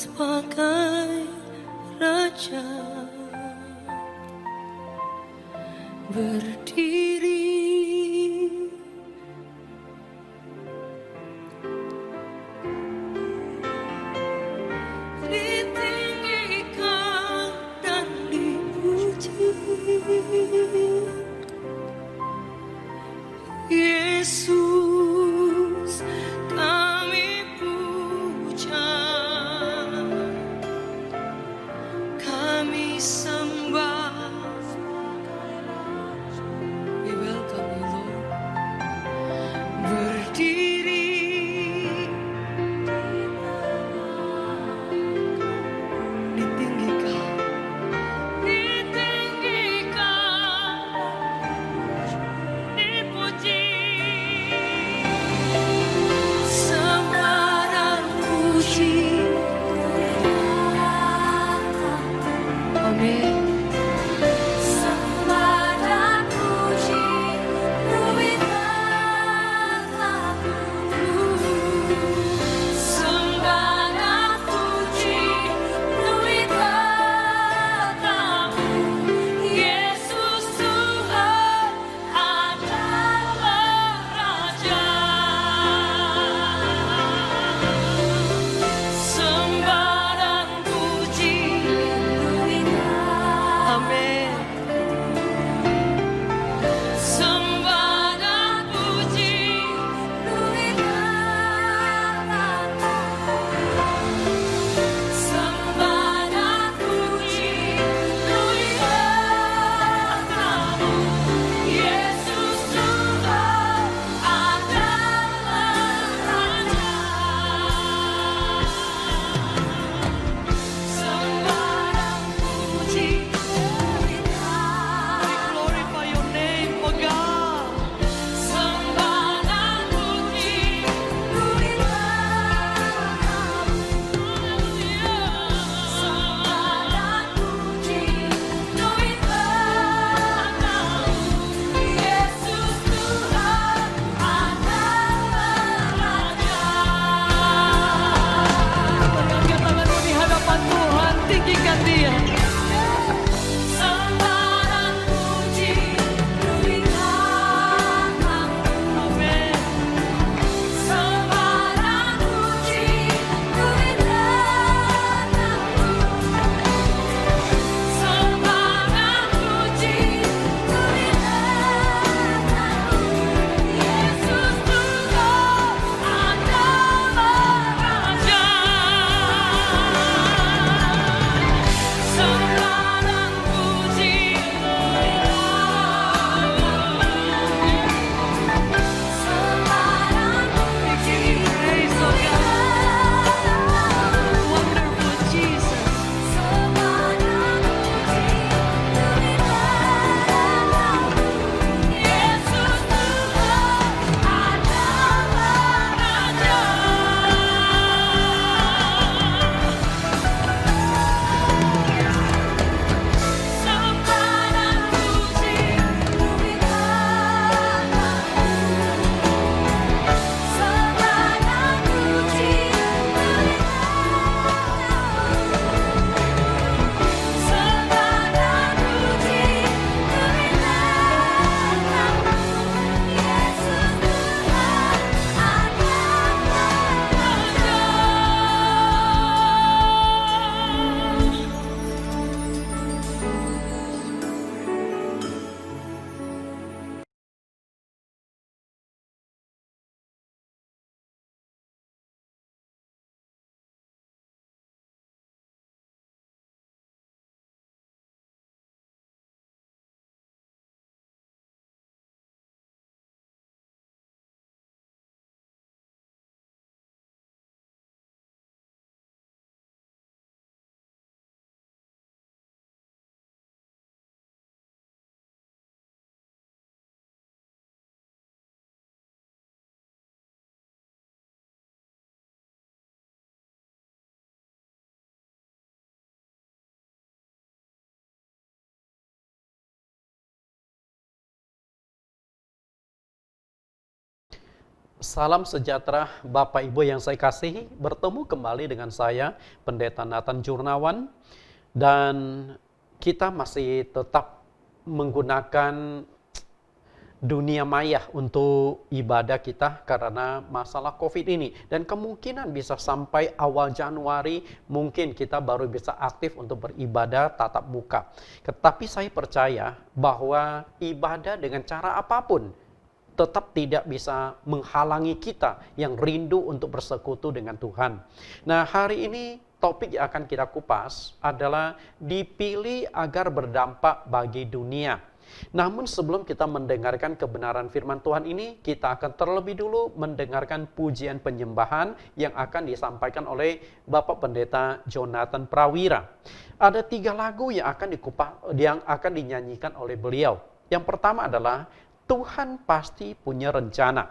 sebagai raja, berdiri ditinggikan dan dipuji. Yesus kami puja, kami sembah Salam sejahtera Bapak Ibu yang saya kasihi, bertemu kembali dengan saya Pendeta Nathan Jurnawan, dan kita masih tetap menggunakan dunia maya untuk ibadah kita karena masalah COVID ini, dan kemungkinan bisa sampai awal Januari mungkin kita baru bisa aktif untuk beribadah tatap muka. Tetapi saya percaya bahwa ibadah dengan cara apapun tetap tidak bisa menghalangi kita yang rindu untuk bersekutu dengan Tuhan. Nah, hari ini topik yang akan kita kupas adalah dipilih agar berdampak bagi dunia. Namun sebelum kita mendengarkan kebenaran firman Tuhan ini, kita akan terlebih dulu mendengarkan pujian penyembahan yang akan disampaikan oleh Bapak Pendeta Jonathan Prawira. Ada 3 lagu yang akan dinyanyikan oleh beliau. Yang pertama adalah Tuhan pasti punya rencana.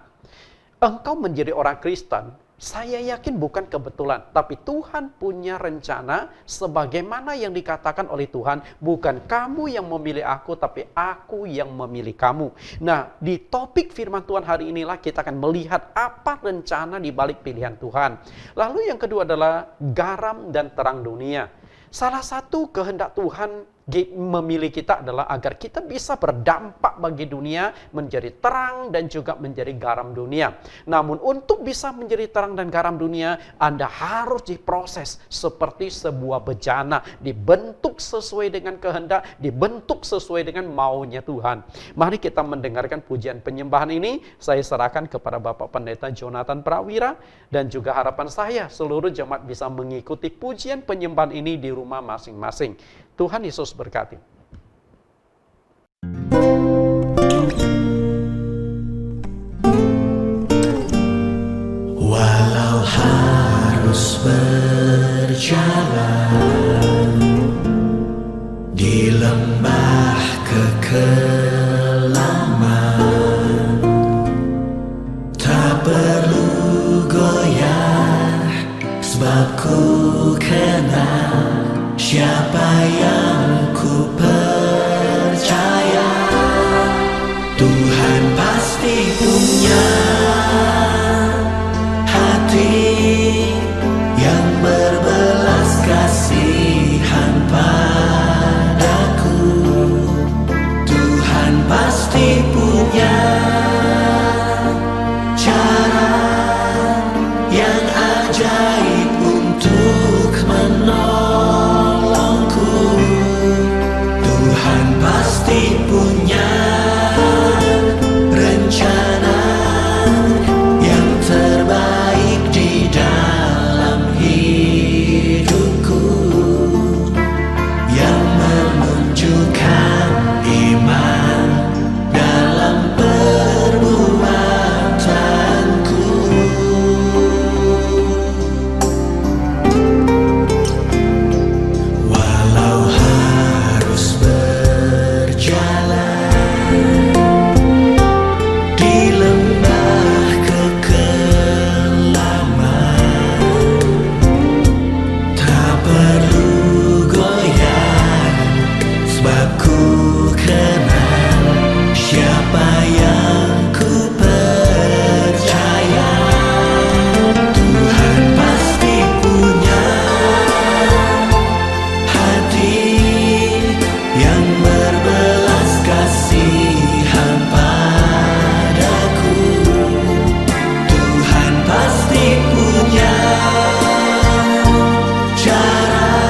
Engkau menjadi orang Kristen, saya yakin bukan kebetulan, tapi Tuhan punya rencana sebagaimana yang dikatakan oleh Tuhan, bukan kamu yang memilih aku, tapi aku yang memilih kamu. Nah, di topik firman Tuhan hari inilah kita akan melihat apa rencana di balik pilihan Tuhan. Lalu yang kedua adalah garam dan terang dunia. Salah satu kehendak Tuhan memilih kita adalah agar kita bisa berdampak bagi dunia, menjadi terang dan juga menjadi garam dunia. Namun untuk bisa menjadi terang dan garam dunia, Anda harus diproses seperti sebuah bejana, dibentuk sesuai dengan kehendak, dibentuk sesuai dengan maunya Tuhan. Mari kita mendengarkan pujian penyembahan ini. Saya serahkan kepada Bapak Pendeta Jonathan Prawira, dan juga harapan saya seluruh jemaat bisa mengikuti pujian penyembahan ini di rumah masing-masing. Tuhan Yesus berkati. Walau harus berjalan di lembah kekelaman, tak perlu goyah, sebab ku kenal siapa yang ku percaya. Tuhan pasti punya hati yang berbelas kasihan padaku. Tuhan pasti punya cara yang ajaib untuk menolongku. Tuhan pasti punya rencana yang terbaik di dalam hidupku, yang menunjukkan iman dalam perbuatanku. Walau harus berjalan di lembah kekelaman, tak perlu goyah, sebab ku kenal siapa yang ku percaya. Tuhan pasti punya hati yang berbelas kasihan padaku. Tuhan pasti punya cara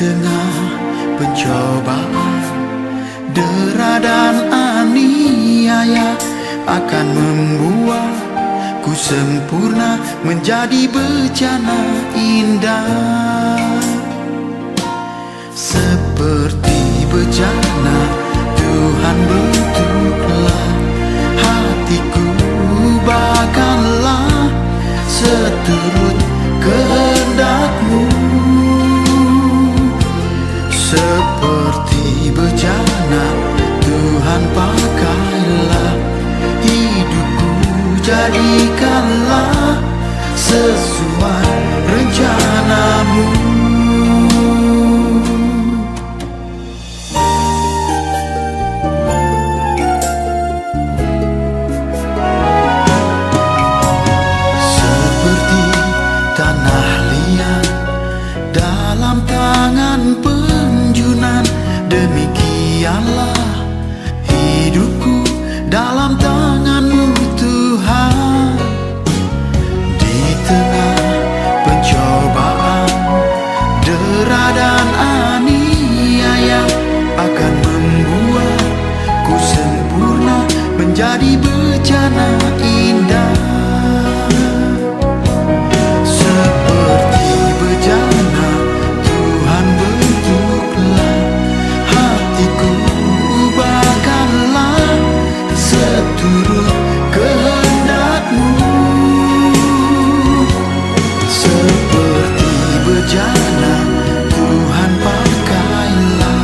tengah pencobaan, dera dan aniaya akan membuatku sempurna menjadi bejana indah. Seperti bejana Tuhan bentuklah hatiku, bahkanlah seturut kehendak-Mu. Seperti bejana Tuhan pakailah hidupku, jadikanlah sesuai rencana-Mu. Seperti tanah liat dalam tangan penjunan, demikianlah hidupku dalam tangan-Mu Tuhan. Di tengah pencobaan, dera dan aniaya akan membuatku sempurna menjadi bejana indah. Seperti bejana Tuhan bentuklah hatiku, bahkanlah seturut kehendak-Mu. Seperti bejana Tuhan pakailah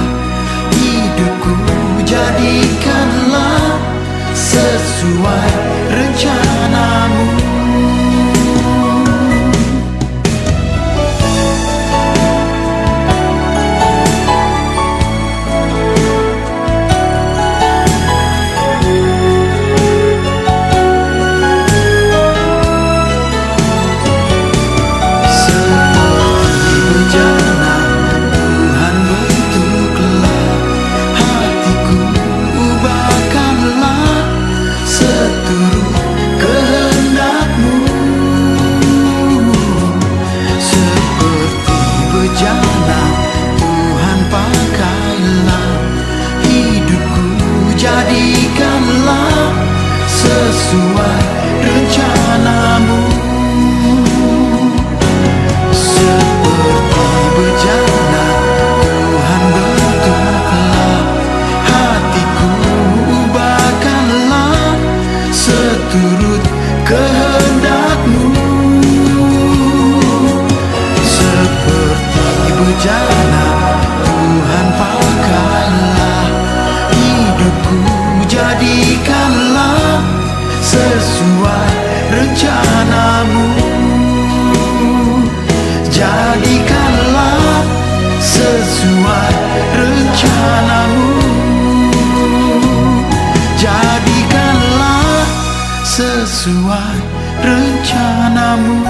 hidupku, jadikanlah sesuai rencana-Mu. Sesuai rencana-Mu. Seperti bejana Tuhan bentuklah hatiku, bahkanlah seturut kehendak-Mu. Seperti bejana Tuhan pakailah hidupku, jadikanlah sesuai rencana-Mu. Jadikanlah sesuai rencana-Mu. Jadikanlah sesuai rencana-Mu.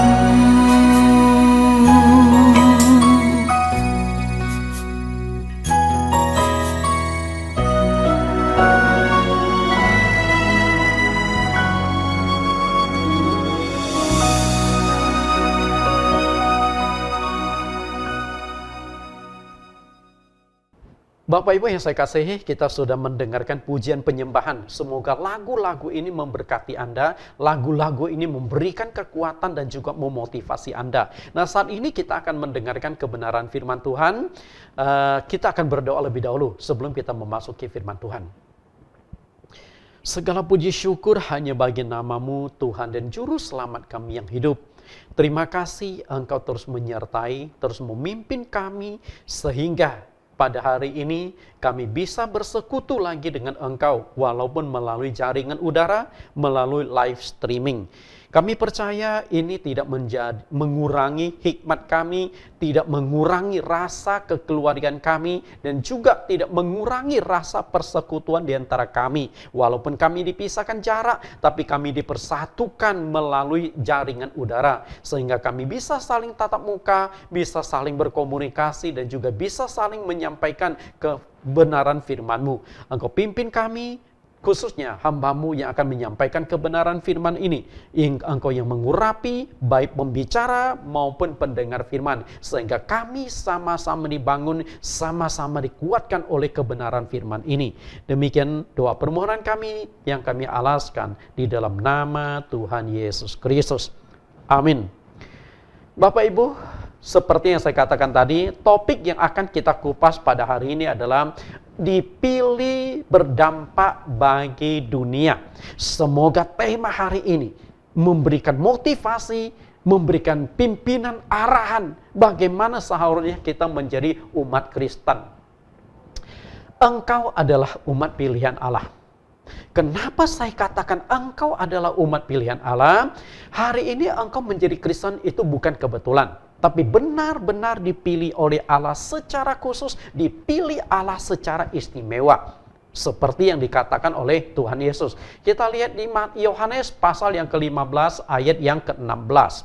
Bapak Ibu yang saya kasihi, kita sudah mendengarkan pujian penyembahan. Semoga lagu-lagu ini memberkati Anda, lagu-lagu ini memberikan kekuatan dan juga memotivasi Anda. Nah, saat ini kita akan mendengarkan kebenaran firman Tuhan. Kita akan berdoa lebih dahulu sebelum kita memasuki firman Tuhan. Segala puji syukur hanya bagi nama-Mu Tuhan dan Juru Selamat kami yang hidup. Terima kasih Engkau terus menyertai, terus memimpin kami sehingga pada hari ini kami bisa bersekutu lagi dengan Engkau walaupun melalui jaringan udara, melalui live streaming. Kami percaya ini tidak mengurangi hikmat kami, tidak mengurangi rasa kekeluargaan kami, dan juga tidak mengurangi rasa persekutuan di antara kami. Walaupun kami dipisahkan jarak, tapi kami dipersatukan melalui jaringan udara. Sehingga kami bisa saling tatap muka, bisa saling berkomunikasi, dan juga bisa saling menyampaikan kebenaran firman-Mu. Engkau pimpin kami, khususnya hamba-Mu yang akan menyampaikan kebenaran firman ini. Engkau yang mengurapi baik pembicara maupun pendengar firman, sehingga kami sama-sama dibangun, sama-sama dikuatkan oleh kebenaran firman ini. Demikian doa permohonan kami yang kami alaskan di dalam nama Tuhan Yesus Kristus. Amin. Bapak Ibu, seperti yang saya katakan tadi, topik yang akan kita kupas pada hari ini adalah dipilih berdampak bagi dunia. Semoga tema hari ini memberikan motivasi, memberikan pimpinan arahan bagaimana seharusnya kita menjadi umat Kristen. Engkau adalah umat pilihan Allah. Kenapa saya katakan engkau adalah umat pilihan Allah? Hari ini engkau menjadi Kristen itu bukan kebetulan, tapi benar-benar dipilih oleh Allah secara khusus, dipilih Allah secara istimewa. Seperti yang dikatakan oleh Tuhan Yesus. Kita lihat di Yohanes pasal yang ke-15 ayat yang ke-16.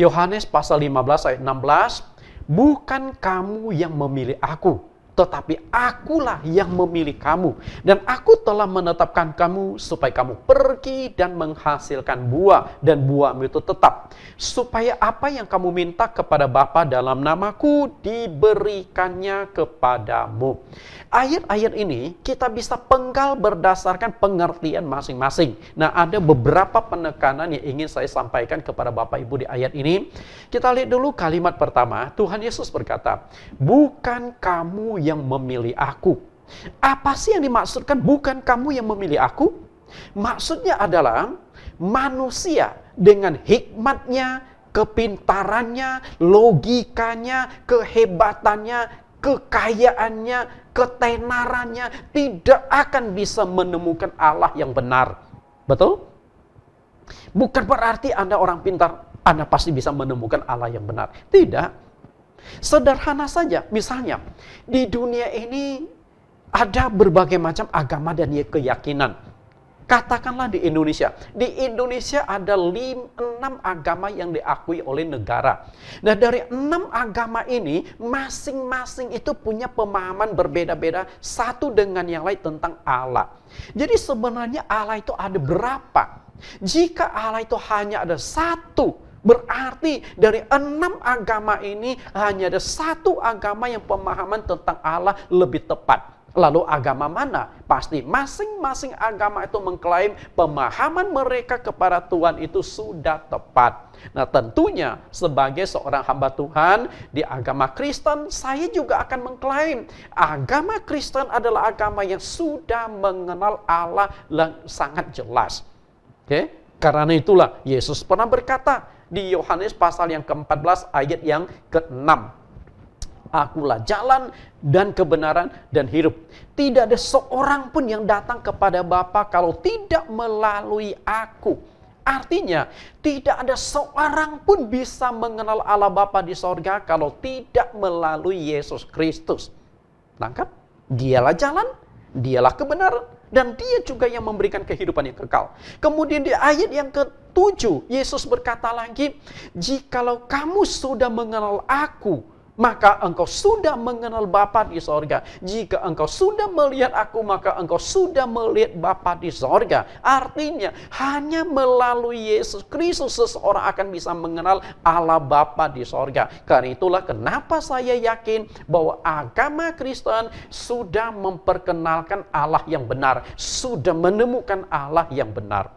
Yohanes pasal 15 ayat 16, bukan kamu yang memilih aku, tetapi akulah yang memilih kamu. Dan aku telah menetapkan kamu supaya kamu pergi dan menghasilkan buah. Dan buahmu itu tetap. Supaya apa yang kamu minta kepada Bapa dalam namaku diberikannya kepadamu. Ayat-ayat ini kita bisa penggal berdasarkan pengertian masing-masing. Nah, ada beberapa penekanan yang ingin saya sampaikan kepada Bapak Ibu di ayat ini. Kita lihat dulu kalimat pertama. Tuhan Yesus berkata, bukan kamu yang memilih aku. Apa sih yang dimaksudkan bukan kamu yang memilih aku? Maksudnya adalah manusia dengan hikmatnya, kepintarannya, logikanya, kehebatannya, kekayaannya, ketenarannya tidak akan bisa menemukan Allah yang benar. Betul? Bukan berarti Anda orang pintar, Anda pasti bisa menemukan Allah yang benar. Tidak. Sederhana saja, misalnya di dunia ini ada berbagai macam agama dan keyakinan. Katakanlah di Indonesia. Di Indonesia ada 6 agama yang diakui oleh negara. Nah, dari 6 agama ini, masing-masing itu punya pemahaman berbeda-beda satu dengan yang lain tentang Allah. Jadi sebenarnya Allah itu ada berapa? Jika Allah itu hanya ada satu, berarti dari 6 agama ini hanya ada satu agama yang pemahaman tentang Allah lebih tepat. Lalu agama mana? Pasti masing-masing agama itu mengklaim pemahaman mereka kepada Tuhan itu sudah tepat. Nah, tentunya sebagai seorang hamba Tuhan di agama Kristen, saya juga akan mengklaim agama Kristen adalah agama yang sudah mengenal Allah yang sangat jelas. Oke? Karena itulah Yesus pernah berkata di Yohanes pasal yang ke-14 ayat yang ke-6. Akulah jalan dan kebenaran dan hidup. Tidak ada seorang pun yang datang kepada Bapa kalau tidak melalui aku. Artinya, tidak ada seorang pun bisa mengenal Allah Bapa di sorga kalau tidak melalui Yesus Kristus. Tangkap? Dialah jalan, dialah kebenaran, dan dia juga yang memberikan kehidupan yang kekal. Kemudian di ayat yang ke-7, Yesus berkata lagi, jikalau kamu sudah mengenal aku, maka engkau sudah mengenal Bapa di sorga. Jika engkau sudah melihat aku, maka engkau sudah melihat Bapa di sorga. Artinya, hanya melalui Yesus Kristus seseorang akan bisa mengenal Allah Bapa di sorga. Karena itulah kenapa saya yakin bahwa agama Kristen sudah memperkenalkan Allah yang benar. Sudah menemukan Allah yang benar.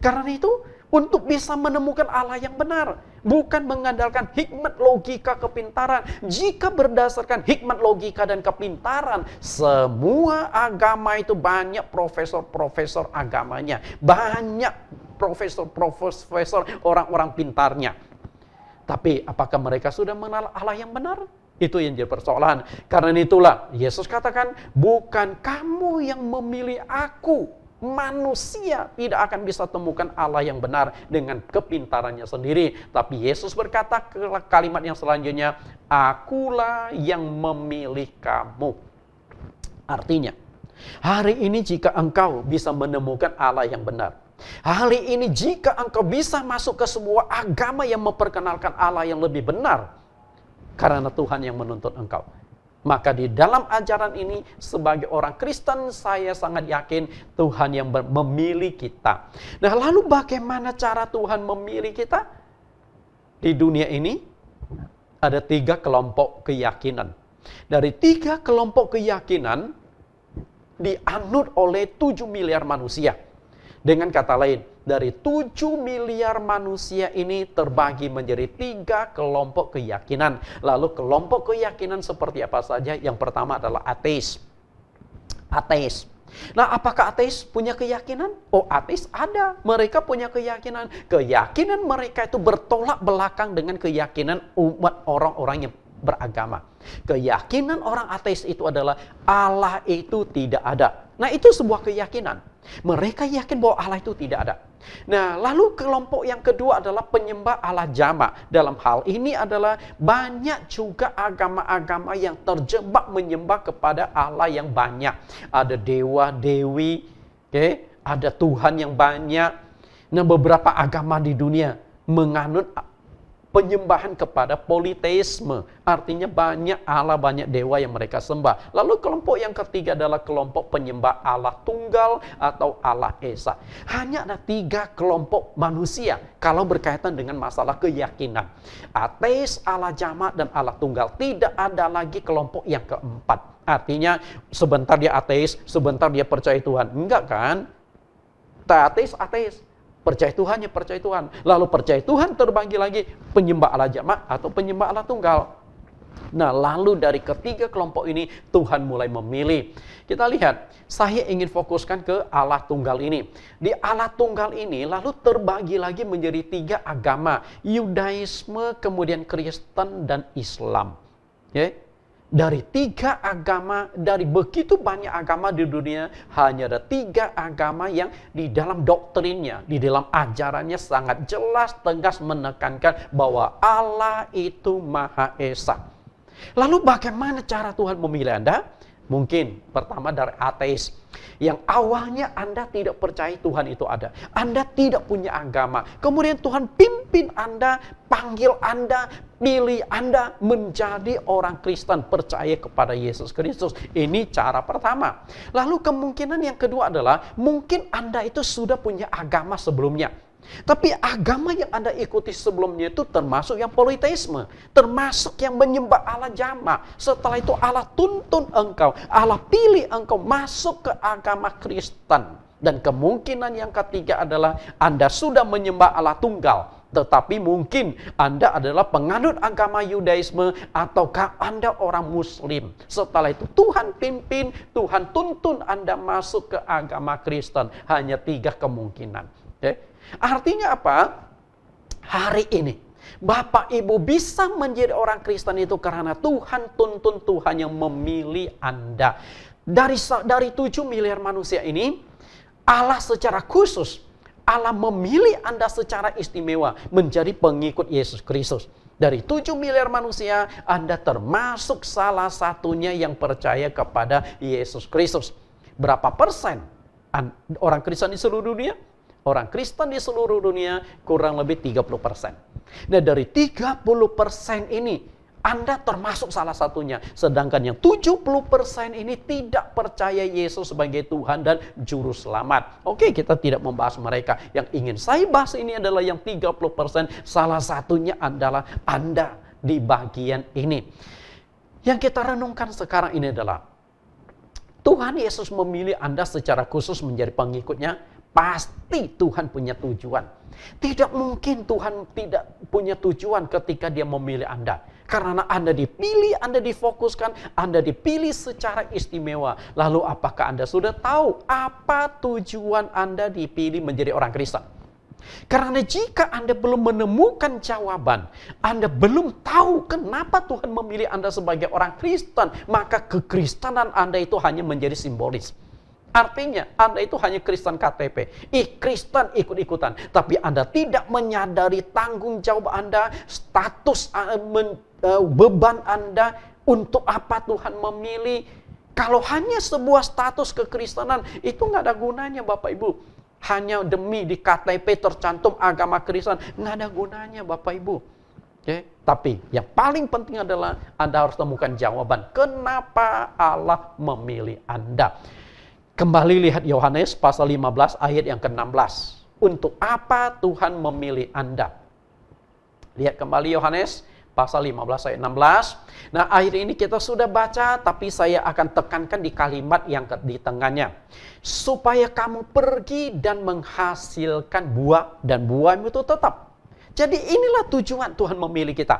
Karena itu, untuk bisa menemukan Allah yang benar, bukan mengandalkan hikmat, logika, kepintaran. Jika berdasarkan hikmat, logika, dan kepintaran, semua agama itu banyak profesor-profesor agamanya. Banyak profesor-profesor orang-orang pintarnya. Tapi apakah mereka sudah mengenal Allah yang benar? Itu yang jadi persoalan. Karena itulah Yesus katakan, bukan kamu yang memilih aku. Manusia tidak akan bisa temukan Allah yang benar dengan kepintarannya sendiri. Tapi Yesus berkata kalimat yang selanjutnya, akulah yang memilih kamu. Artinya, hari ini jika engkau bisa menemukan Allah yang benar, hari ini jika engkau bisa masuk ke sebuah agama yang memperkenalkan Allah yang lebih benar, karena Tuhan yang menuntut engkau. Maka di dalam ajaran ini sebagai orang Kristen saya sangat yakin Tuhan yang memilih kita. Nah, lalu bagaimana cara Tuhan memilih kita? Di dunia ini ada 3 kelompok keyakinan. Dari 3 kelompok keyakinan dianut oleh 7 miliar manusia. Dengan kata lain, dari 7 miliar manusia ini terbagi menjadi 3 kelompok keyakinan. Lalu kelompok keyakinan seperti apa saja? Yang pertama adalah ateis. Ateis. Nah, apakah ateis punya keyakinan? Oh, ateis ada. Mereka punya keyakinan. Keyakinan mereka itu bertolak belakang dengan keyakinan umat orang-orang yang beragama. Keyakinan orang ateis itu adalah Allah itu tidak ada. Nah, itu sebuah keyakinan. Mereka yakin bahwa Allah itu tidak ada. Nah, lalu kelompok yang kedua adalah penyembah Allah jamak. Dalam hal ini adalah banyak juga agama-agama yang terjebak menyembah kepada Allah yang banyak. Ada dewa, dewi, ada Tuhan yang banyak. Nah, beberapa agama di dunia menganut penyembahan kepada politeisme. Artinya banyak Allah, banyak dewa yang mereka sembah. Lalu kelompok yang ketiga adalah kelompok penyembah Allah tunggal atau Allah Esa. Hanya ada 3 kelompok manusia kalau berkaitan dengan masalah keyakinan. Ateis, Allah jamak, dan Allah tunggal. Tidak ada lagi kelompok yang keempat. Artinya sebentar dia ateis, sebentar dia percaya Tuhan. Enggak kan? Ateis, ateis. Percaya Tuhan, ya percaya Tuhan. Lalu percaya Tuhan terbagi lagi penyembah Allah jamak atau penyembah Allah tunggal. Nah, lalu dari ketiga kelompok ini Tuhan mulai memilih. Kita lihat, saya ingin fokuskan ke Allah tunggal ini. Di Allah tunggal ini lalu terbagi lagi menjadi 3 agama. Yudaisme, kemudian Kristen, dan Islam. Dari 3 agama, dari begitu banyak agama di dunia, hanya ada 3 agama yang di dalam doktrinnya, di dalam ajarannya sangat jelas, tegas menekankan bahwa Allah itu Maha Esa. Lalu bagaimana cara Tuhan memilih Anda? Mungkin pertama dari ateis. Yang awalnya Anda tidak percaya Tuhan itu ada. Anda tidak punya agama. Kemudian Tuhan pimpin Anda, panggil Anda, pilih Anda menjadi orang Kristen, percaya kepada Yesus Kristus. Ini cara pertama. Lalu kemungkinan yang kedua adalah mungkin Anda itu sudah punya agama sebelumnya. Tapi agama yang Anda ikuti sebelumnya itu termasuk yang politeisme, termasuk yang menyembah Allah jamak. Setelah itu Allah tuntun engkau, Allah pilih engkau masuk ke agama Kristen. Dan kemungkinan yang ketiga adalah Anda sudah menyembah Allah tunggal, tetapi mungkin Anda adalah penganut agama Yudaisme ataukah Anda orang Muslim. Setelah itu Tuhan pimpin, Tuhan tuntun Anda masuk ke agama Kristen. Hanya 3 kemungkinan. Artinya apa? Hari ini Bapak Ibu bisa menjadi orang Kristen itu karena Tuhan tuntun, Tuhan yang memilih Anda. Dari 7 miliar manusia ini, Allah secara khusus, Allah memilih Anda secara istimewa menjadi pengikut Yesus Kristus. Dari 7 miliar manusia, Anda termasuk salah satunya yang percaya kepada Yesus Kristus. Berapa persen orang Kristen di seluruh dunia? Orang Kristen di seluruh dunia kurang lebih 30%. Nah, dari 30% ini Anda termasuk salah satunya. Sedangkan yang 70% ini tidak percaya Yesus sebagai Tuhan dan Juru Selamat. Oke, kita tidak membahas mereka. Yang ingin saya bahas ini adalah yang 30%. Salah satunya adalah Anda di bagian ini. Yang kita renungkan sekarang ini adalah Tuhan Yesus memilih Anda secara khusus menjadi pengikutnya. Pasti Tuhan punya tujuan. Tidak mungkin Tuhan tidak punya tujuan ketika Dia memilih Anda. Karena Anda dipilih, Anda difokuskan, Anda dipilih secara istimewa. Lalu apakah Anda sudah tahu apa tujuan Anda dipilih menjadi orang Kristen? Karena jika Anda belum menemukan jawaban, Anda belum tahu kenapa Tuhan memilih Anda sebagai orang Kristen, maka kekristenan Anda itu hanya menjadi simbolis. Artinya Anda itu hanya Kristen KTP, Kristen ikut-ikutan, tapi Anda tidak menyadari tanggung jawab Anda, status beban Anda, untuk apa Tuhan memilih. Kalau hanya sebuah status kekristenan, itu nggak ada gunanya Bapak Ibu. Hanya demi di KTP tercantum agama Kristen, nggak ada gunanya Bapak Ibu. Oke, tapi yang paling penting adalah Anda harus temukan jawaban. Kenapa Allah memilih Anda? Kembali lihat Yohanes pasal 15 ayat yang ke-16. Untuk apa Tuhan memilih Anda? Lihat kembali Yohanes pasal 15 ayat 16. Nah, ayat ini kita sudah baca, tapi saya akan tekankan di kalimat yang di tengahnya. Supaya kamu pergi dan menghasilkan buah, dan buahmu itu tetap. Jadi inilah tujuan Tuhan memilih kita.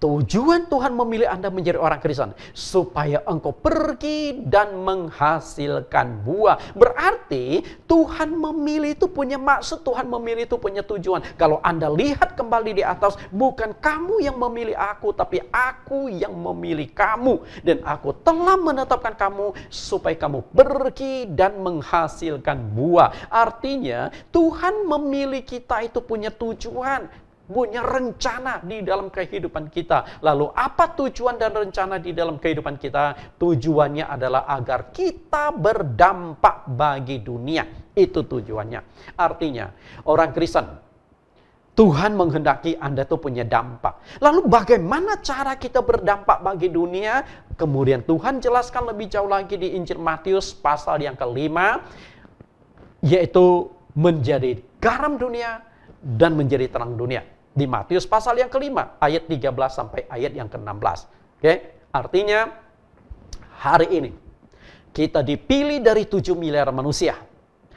Tujuan Tuhan memilih Anda menjadi orang Kristen supaya engkau pergi dan menghasilkan buah. Berarti Tuhan memilih itu punya maksud, Tuhan memilih itu punya tujuan. Kalau Anda lihat kembali di atas, bukan kamu yang memilih aku, tapi aku yang memilih kamu. Dan aku telah menetapkan kamu supaya kamu pergi dan menghasilkan buah. Artinya Tuhan memilih kita itu punya tujuan, punya rencana di dalam kehidupan kita. Lalu apa tujuan dan rencana di dalam kehidupan kita? Tujuannya adalah agar kita berdampak bagi dunia. Itu tujuannya. Artinya, orang Kristen, Tuhan menghendaki Anda tuh punya dampak. Lalu bagaimana cara kita berdampak bagi dunia? Kemudian Tuhan jelaskan lebih jauh lagi di Injil Matius pasal yang ke-5, yaitu menjadi garam dunia dan menjadi terang dunia. Di Matius pasal yang ke-5 ayat 13 sampai ayat yang ke-16. Oke? Artinya hari ini kita dipilih dari 7 miliar manusia.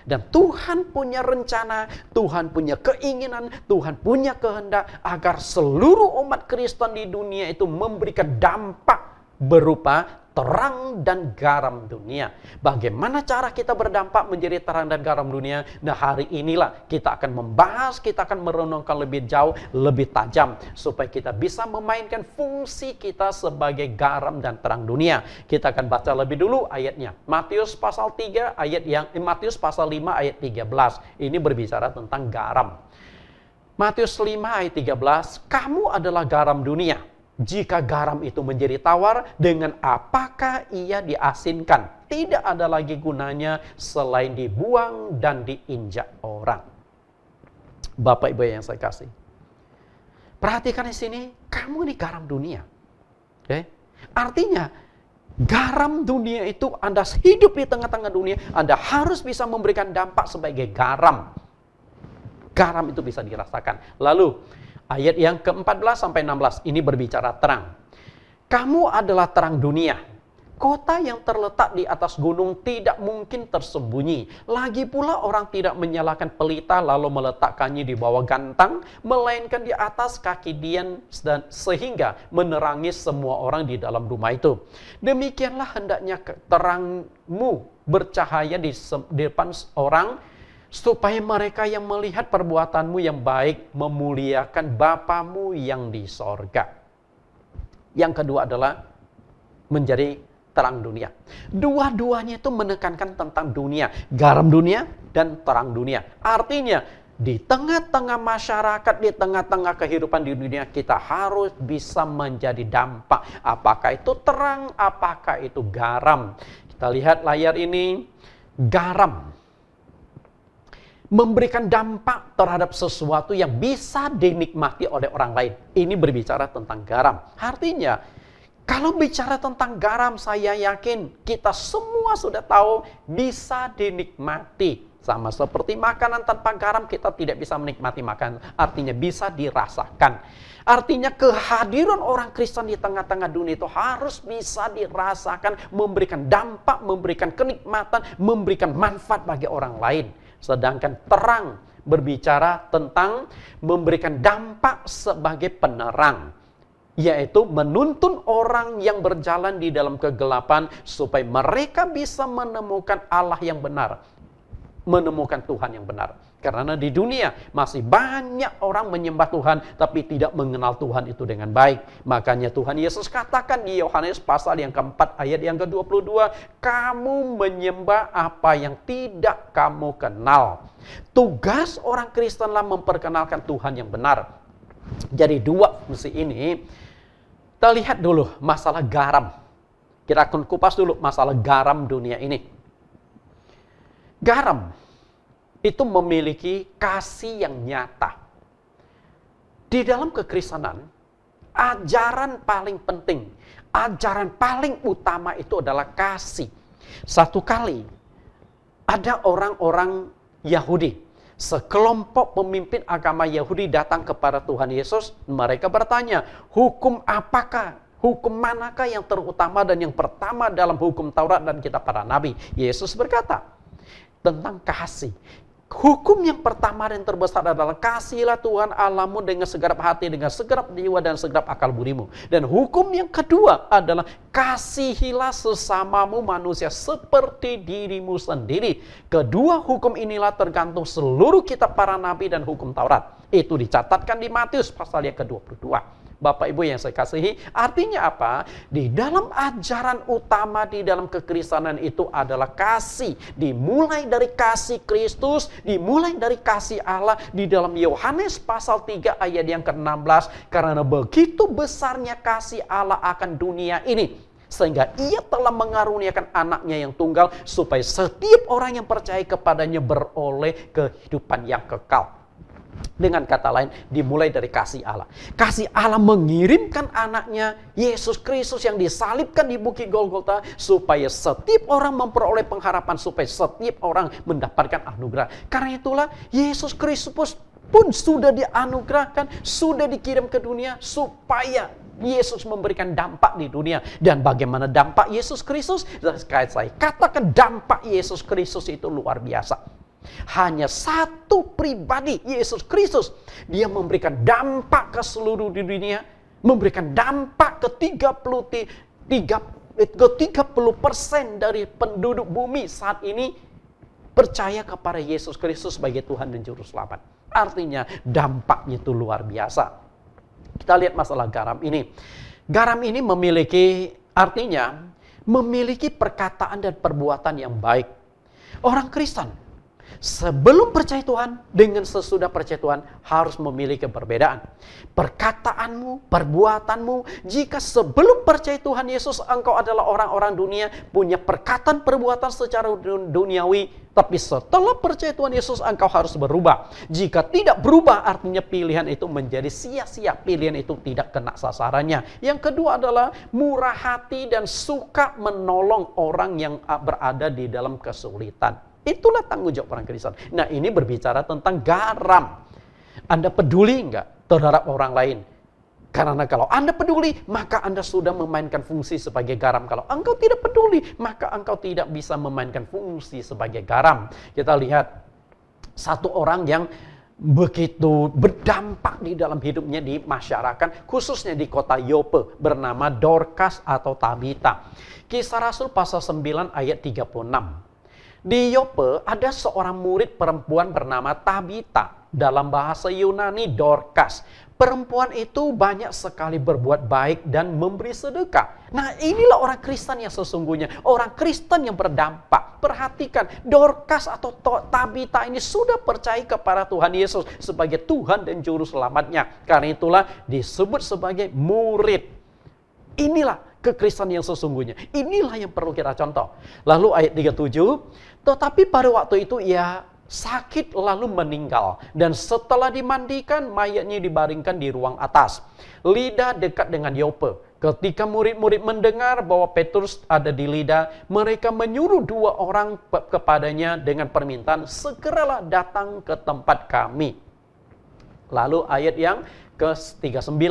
Dan Tuhan punya rencana, Tuhan punya keinginan, Tuhan punya kehendak agar seluruh umat Kristen di dunia itu memberikan dampak berupa terang dan garam dunia. Bagaimana cara kita berdampak menjadi terang dan garam dunia? Nah, hari inilah kita akan membahas, kita akan merenungkan lebih jauh, lebih tajam, supaya kita bisa memainkan fungsi kita sebagai garam dan terang dunia. Kita akan baca lebih dulu ayatnya. Matius pasal 5 ayat 13. Ini berbicara tentang garam. Matius 5 ayat 13, kamu adalah garam dunia. Jika garam itu menjadi tawar, dengan apakah ia diasinkan? Tidak ada lagi gunanya selain dibuang dan diinjak orang. Bapak Ibu yang saya kasih, perhatikan di sini, kamu ini garam dunia. Okay? Artinya, garam dunia itu Anda hidup di tengah-tengah dunia, Anda harus bisa memberikan dampak sebagai garam. Garam itu bisa dirasakan. Lalu, ayat yang ke-14 sampai 16 ini berbicara terang. Kamu adalah terang dunia. Kota yang terletak di atas gunung tidak mungkin tersembunyi. Lagi pula orang tidak menyalakan pelita lalu meletakkannya di bawah gantang, melainkan di atas kaki dian dan sehingga menerangi semua orang di dalam rumah itu. Demikianlah hendaknya terangmu bercahaya di depan orang, supaya mereka yang melihat perbuatanmu yang baik memuliakan Bapamu yang di sorga. Yang kedua adalah menjadi terang dunia. Dua-duanya itu menekankan tentang dunia. Garam dunia dan terang dunia. Artinya, di tengah-tengah masyarakat, di tengah-tengah kehidupan di dunia, kita harus bisa menjadi dampak. Apakah itu terang, apakah itu garam. Kita lihat layar ini, garam memberikan dampak terhadap sesuatu yang bisa dinikmati oleh orang lain. Ini berbicara tentang garam. Artinya, kalau bicara tentang garam, saya yakin kita semua sudah tahu bisa dinikmati. Sama seperti makanan tanpa garam, kita tidak bisa menikmati makanan. Artinya bisa dirasakan. Artinya kehadiran orang Kristen di tengah-tengah dunia itu harus bisa dirasakan, memberikan dampak, memberikan kenikmatan, memberikan manfaat bagi orang lain. Sedangkan terang berbicara tentang memberikan dampak sebagai penerang, yaitu menuntun orang yang berjalan di dalam kegelapan supaya mereka bisa menemukan Allah yang benar, menemukan Tuhan yang benar. Karena di dunia masih banyak orang menyembah Tuhan tapi tidak mengenal Tuhan itu dengan baik. Makanya Tuhan Yesus katakan di Yohanes pasal yang keempat ayat yang ke-22, kamu menyembah apa yang tidak kamu kenal. Tugas orang Kristenlah memperkenalkan Tuhan yang benar. Jadi dua fungsi ini, kita lihat dulu masalah garam. Kita akan kupas dulu masalah garam dunia ini. Garam itu memiliki kasih yang nyata. Di dalam kekristenan, ajaran paling penting, ajaran paling utama itu adalah kasih. Satu kali ada orang-orang Yahudi, sekelompok pemimpin agama Yahudi datang kepada Tuhan Yesus. Mereka bertanya, hukum apakah, hukum manakah yang terutama dan yang pertama dalam hukum Taurat dan kitab para nabi? Yesus berkata tentang kasih. Hukum yang pertama dan terbesar adalah kasihilah Tuhan Allahmu dengan segenap hati, dengan segenap jiwa dan segenap akal budimu. Dan hukum yang kedua adalah kasihilah sesamamu manusia seperti dirimu sendiri. Kedua hukum inilah tergantung seluruh kitab para nabi dan hukum Taurat. Itu dicatatkan di Matius pasal yang ke-22. Bapak Ibu yang saya kasihi, artinya apa? Di dalam ajaran utama di dalam kekristenan itu adalah kasih. Dimulai dari kasih Kristus, dimulai dari kasih Allah di dalam Yohanes pasal 3 ayat yang ke-16. Karena begitu besarnya kasih Allah akan dunia ini, sehingga ia telah mengaruniakan anaknya yang tunggal, supaya setiap orang yang percaya kepadanya beroleh kehidupan yang kekal. Dengan kata lain, dimulai dari kasih Allah. Kasih Allah mengirimkan anaknya, Yesus Kristus yang disalibkan di Bukit Golgota, supaya setiap orang memperoleh pengharapan, supaya setiap orang mendapatkan anugerah. Karena itulah, Yesus Kristus pun sudah dianugerahkan, sudah dikirim ke dunia, supaya Yesus memberikan dampak di dunia. Dan bagaimana dampak Yesus Kristus? Saya katakan dampak Yesus Kristus itu luar biasa. Hanya satu pribadi, Yesus Kristus, dia memberikan dampak ke seluruh dunia, memberikan dampak ke 30% dari penduduk bumi saat ini percaya kepada Yesus Kristus sebagai Tuhan dan Juru Selamat. Artinya dampaknya itu luar biasa. Kita lihat masalah garam ini. Garam ini artinya memiliki perkataan dan perbuatan yang baik. Orang Kristen sebelum percaya Tuhan dengan sesudah percaya Tuhan harus memiliki perbedaan. Perkataanmu, perbuatanmu, jika sebelum percaya Tuhan Yesus engkau adalah orang-orang dunia, punya perkataan perbuatan secara duniawi, tapi setelah percaya Tuhan Yesus engkau harus berubah. Jika tidak berubah, artinya pilihan itu menjadi sia-sia, pilihan itu tidak kena sasarannya. Yang kedua adalah murah hati dan suka menolong orang yang berada di dalam kesulitan. Itulah tanggung jawab orang Kristen. Nah, ini berbicara tentang garam. Anda peduli enggak terhadap orang lain? Karena kalau Anda peduli, maka Anda sudah memainkan fungsi sebagai garam. Kalau engkau tidak peduli, maka engkau tidak bisa memainkan fungsi sebagai garam. Kita lihat satu orang yang begitu berdampak di dalam hidupnya di masyarakat, khususnya di kota Yope, bernama Dorcas atau Tabita. Kisah Rasul pasal 9 ayat 36. Di Yope ada seorang murid perempuan bernama Tabita, dalam bahasa Yunani Dorcas. Perempuan itu banyak sekali berbuat baik dan memberi sedekah. Nah, inilah orang Kristen yang sesungguhnya, orang Kristen yang berdampak. Perhatikan, Dorcas atau Tabita ini sudah percaya kepada Tuhan Yesus sebagai Tuhan dan Juru Selamatnya. Karena itulah disebut sebagai murid. Inilah kekristenan yang sesungguhnya. Inilah yang perlu kita contoh. Lalu ayat 37, tetapi pada waktu itu ia sakit lalu meninggal. Dan setelah dimandikan, mayatnya dibaringkan di ruang atas. Lida dekat dengan Yope. Ketika murid-murid mendengar bahwa Petrus ada di Lida, mereka menyuruh 2 orang kepadanya dengan permintaan, segeralah datang ke tempat kami. Lalu ayat yang ke-39.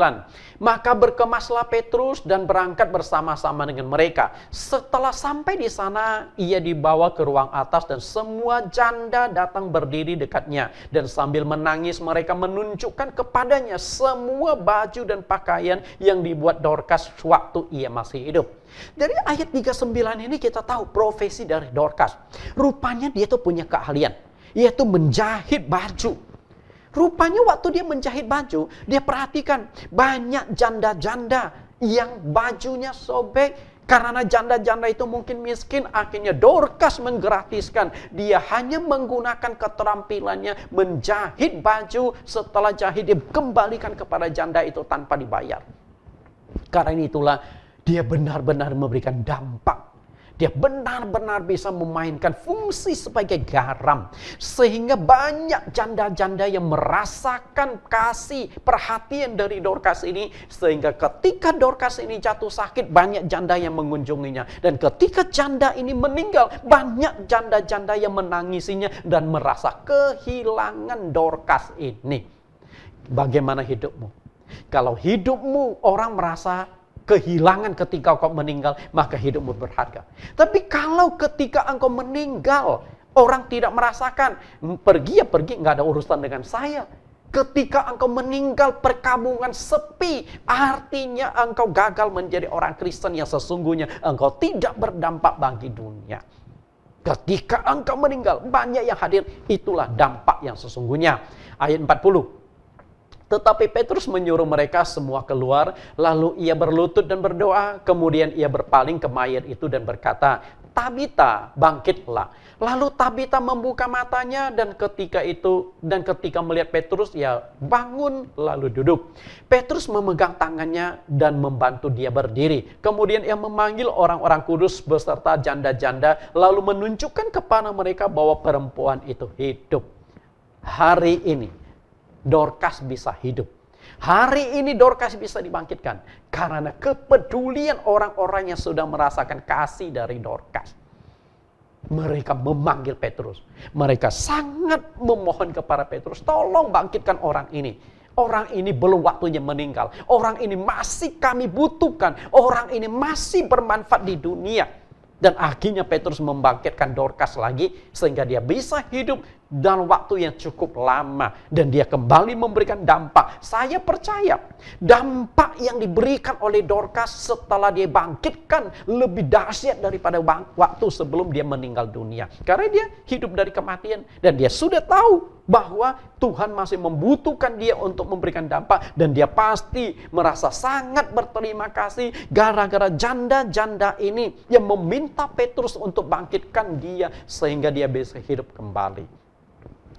Maka berkemaslah Petrus dan berangkat bersama-sama dengan mereka. Setelah sampai di sana, ia dibawa ke ruang atas dan semua janda datang berdiri dekatnya. Dan sambil menangis mereka menunjukkan kepadanya semua baju dan pakaian yang dibuat Dorcas waktu ia masih hidup. Dari ayat 39 ini kita tahu profesi dari Dorcas. Rupanya dia tuh punya keahlian, yaitu menjahit baju. Rupanya waktu dia menjahit baju, dia perhatikan banyak janda-janda yang bajunya sobek. Karena janda-janda itu mungkin miskin, akhirnya Dorcas menggratiskan. Dia hanya menggunakan keterampilannya menjahit baju. Setelah jahit, dia kembalikan kepada janda itu tanpa dibayar. Karena itulah dia benar-benar memberikan dampak Dia benar-benar bisa memainkan fungsi sebagai garam. Sehingga banyak janda-janda yang merasakan kasih, perhatian dari Dorcas ini. Sehingga ketika Dorcas ini jatuh sakit, banyak janda yang mengunjunginya. Dan ketika janda ini meninggal, banyak janda-janda yang menangisinya dan merasa kehilangan Dorcas ini. Bagaimana hidupmu? Kalau hidupmu orang merasa kehilangan ketika engkau meninggal, maka hidupmu berharga. Tapi kalau ketika engkau meninggal, orang tidak merasakan, pergi ya pergi, nggak ada urusan dengan saya. Ketika engkau meninggal, perkabungan sepi, artinya engkau gagal menjadi orang Kristen yang sesungguhnya engkau tidak berdampak bagi dunia. Ketika engkau meninggal, banyak yang hadir, itulah dampak yang sesungguhnya. Ayat 40. Tetapi Petrus menyuruh mereka semua keluar, lalu ia berlutut dan berdoa, kemudian ia berpaling ke mayat itu dan berkata, Tabita, bangkitlah. Lalu Tabita membuka matanya dan ketika melihat Petrus, ia bangun lalu duduk. Petrus memegang tangannya dan membantu dia berdiri. Kemudian ia memanggil orang-orang kudus beserta janda-janda, lalu menunjukkan kepada mereka bahwa perempuan itu hidup. Hari ini Dorcas bisa hidup. Hari ini Dorcas bisa dibangkitkan karena kepedulian orang-orang yang sudah merasakan kasih dari Dorcas. Mereka memanggil Petrus. Mereka sangat memohon kepada Petrus, tolong bangkitkan orang ini. Orang ini belum waktunya meninggal. Orang ini masih kami butuhkan. Orang ini masih bermanfaat di dunia. Dan akhirnya Petrus membangkitkan Dorcas lagi sehingga dia bisa hidup dalam waktu yang cukup lama. Dan dia kembali memberikan dampak. Saya percaya dampak yang diberikan oleh Dorcas setelah dia bangkitkan lebih dahsyat daripada waktu sebelum dia meninggal dunia. Karena dia hidup dari kematian dan dia sudah tahu bahwa Tuhan masih membutuhkan dia untuk memberikan dampak. Dan dia pasti merasa sangat berterima kasih gara-gara janda-janda ini yang meminta Petrus untuk bangkitkan dia sehingga dia bisa hidup kembali.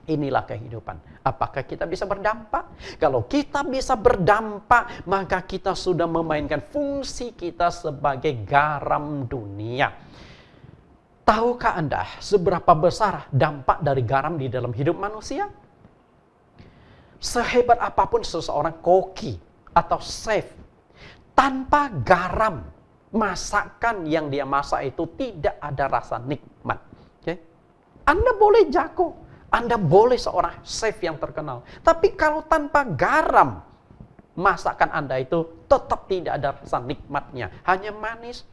Inilah kehidupan. Apakah kita bisa berdampak? Kalau kita bisa berdampak, maka kita sudah memainkan fungsi kita sebagai garam dunia. Tahukah Anda seberapa besar dampak dari garam di dalam hidup manusia? Sehebat apapun seseorang koki atau chef, tanpa garam, masakan yang dia masak itu tidak ada rasa nikmat. Okay? Anda boleh jago, Anda boleh seorang chef yang terkenal. Tapi kalau tanpa garam, masakan Anda itu tetap tidak ada rasa nikmatnya. Hanya manis,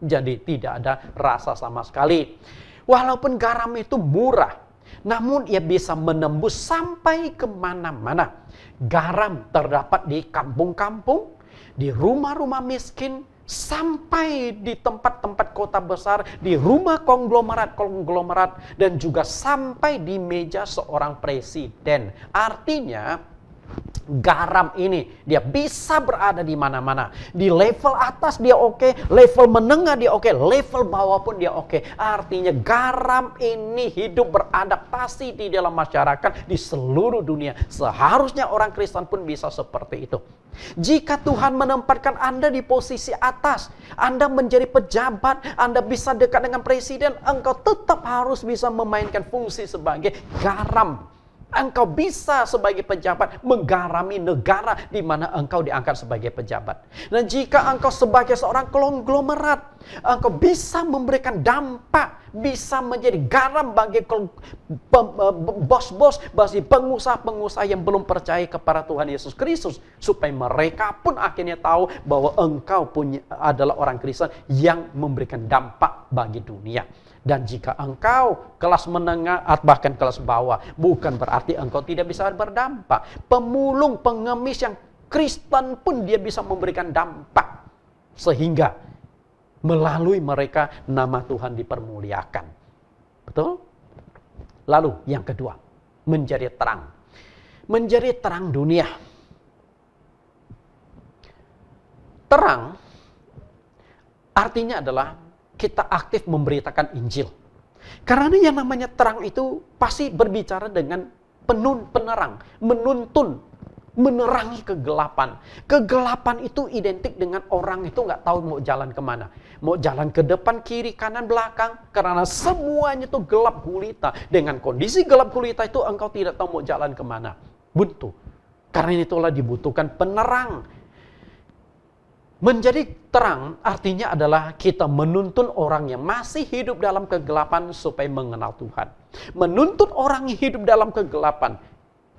jadi tidak ada rasa sama sekali. Walaupun garam itu murah, namun ia bisa menembus sampai kemana-mana. Garam terdapat di kampung-kampung, di rumah-rumah miskin, sampai di tempat-tempat kota besar, di rumah konglomerat, dan juga sampai di meja seorang presiden. Artinya, garam ini dia bisa berada di mana-mana. Di level atas dia oke, level menengah dia oke, level bawah pun dia oke. Artinya garam ini hidup beradaptasi di dalam masyarakat di seluruh dunia. Seharusnya orang Kristen pun bisa seperti itu. Jika Tuhan menempatkan Anda di posisi atas, Anda menjadi pejabat, Anda bisa dekat dengan presiden, engkau tetap harus bisa memainkan fungsi sebagai garam. Engkau bisa sebagai pejabat menggarami negara di mana engkau diangkat sebagai pejabat. Dan jika engkau sebagai seorang konglomerat, engkau bisa memberikan dampak, bisa menjadi garam bagi bos-bos, bagi pengusaha-pengusaha yang belum percaya kepada Tuhan Yesus Kristus, supaya mereka pun akhirnya tahu bahwa engkau adalah orang Kristen yang memberikan dampak bagi dunia. Dan jika engkau kelas menengah bahkan kelas bawah, bukan berarti engkau tidak bisa berdampak. Pemulung, pengemis yang Kristen pun dia bisa memberikan dampak. Sehingga melalui mereka nama Tuhan dipermuliakan. Betul? Lalu yang kedua, menjadi terang. Menjadi terang dunia. Terang artinya adalah kita aktif memberitakan Injil. Karena yang namanya terang itu pasti berbicara dengan penerang, menuntun menerangi kegelapan. Kegelapan itu identik dengan orang itu nggak tahu mau jalan kemana. Mau jalan ke depan, kiri, kanan, belakang. Karena semuanya itu gelap gulita. Dengan kondisi gelap gulita itu engkau tidak tahu mau jalan kemana. Buntu. Karena itulah dibutuhkan penerang. Menjadi terang artinya adalah kita menuntun orang yang masih hidup dalam kegelapan supaya mengenal Tuhan. Menuntun orang yang hidup dalam kegelapan.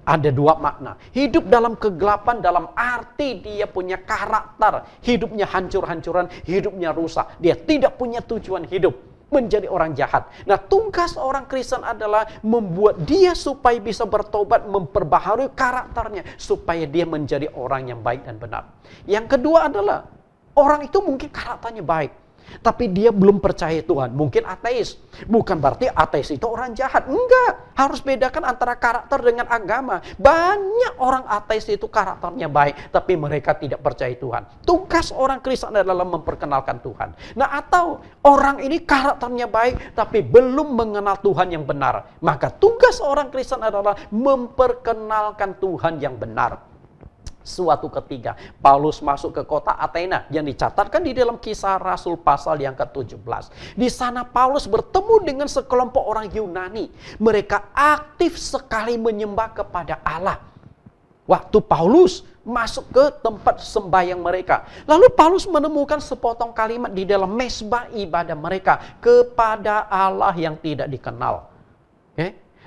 Ada dua makna. Hidup dalam kegelapan dalam arti dia punya karakter. Hidupnya hancur-hancuran, hidupnya rusak. Dia tidak punya tujuan hidup. Menjadi orang jahat. Nah, tugas orang Kristen adalah membuat dia supaya bisa bertobat, memperbaharui karakternya. Supaya dia menjadi orang yang baik dan benar. Yang kedua adalah, orang itu mungkin karakternya baik. Tapi dia belum percaya Tuhan. Mungkin ateis. Bukan berarti ateis itu orang jahat. Enggak. Harus bedakan antara karakter dengan agama. Banyak orang ateis itu karakternya baik. Tapi mereka tidak percaya Tuhan. Tugas orang Kristen adalah memperkenalkan Tuhan. Nah, atau orang ini karakternya baik. Tapi belum mengenal Tuhan yang benar. Maka tugas orang Kristen adalah memperkenalkan Tuhan yang benar. Suatu ketika Paulus masuk ke kota Athena yang dicatatkan di dalam Kisah Rasul pasal yang ke-17. Di sana Paulus bertemu dengan sekelompok orang Yunani. Mereka aktif sekali menyembah kepada Allah. Waktu Paulus masuk ke tempat sembahyang mereka. Lalu Paulus menemukan sepotong kalimat di dalam mezbah ibadah mereka. Kepada Allah yang tidak dikenal.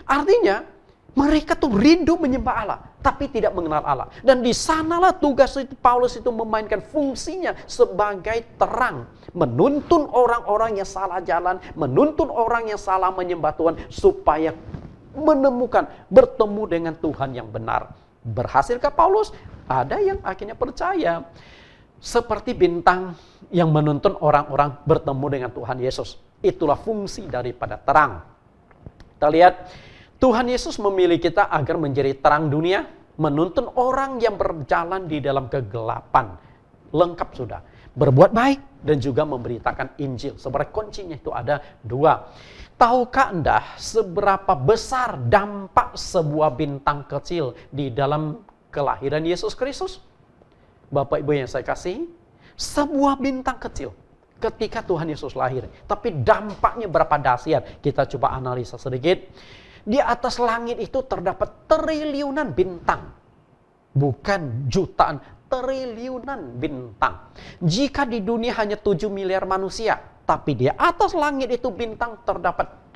Artinya mereka tuh rindu menyembah Allah, tapi tidak mengenal Allah. Dan di sanalah tugas Paulus itu memainkan fungsinya sebagai terang. Menuntun orang-orang yang salah jalan, menuntun orang yang salah menyembah Tuhan, supaya menemukan, bertemu dengan Tuhan yang benar. Berhasilkah Paulus? Ada yang akhirnya percaya. Seperti bintang yang menuntun orang-orang bertemu dengan Tuhan Yesus. Itulah fungsi daripada terang. Kita lihat, Tuhan Yesus memilih kita agar menjadi terang dunia, menuntun orang yang berjalan di dalam kegelapan. Lengkap sudah. Berbuat baik dan juga memberitakan Injil. Sebenarnya kuncinya itu ada dua. Tahukah Anda seberapa besar dampak sebuah bintang kecil di dalam kelahiran Yesus Kristus? Bapak Ibu yang saya kasihi, sebuah bintang kecil ketika Tuhan Yesus lahir. Tapi dampaknya berapa dahsyat? Kita coba analisa sedikit. Di atas langit itu terdapat triliunan bintang. Bukan jutaan, triliunan bintang. Jika di dunia hanya 7 miliar manusia, tapi di atas langit itu bintang terdapat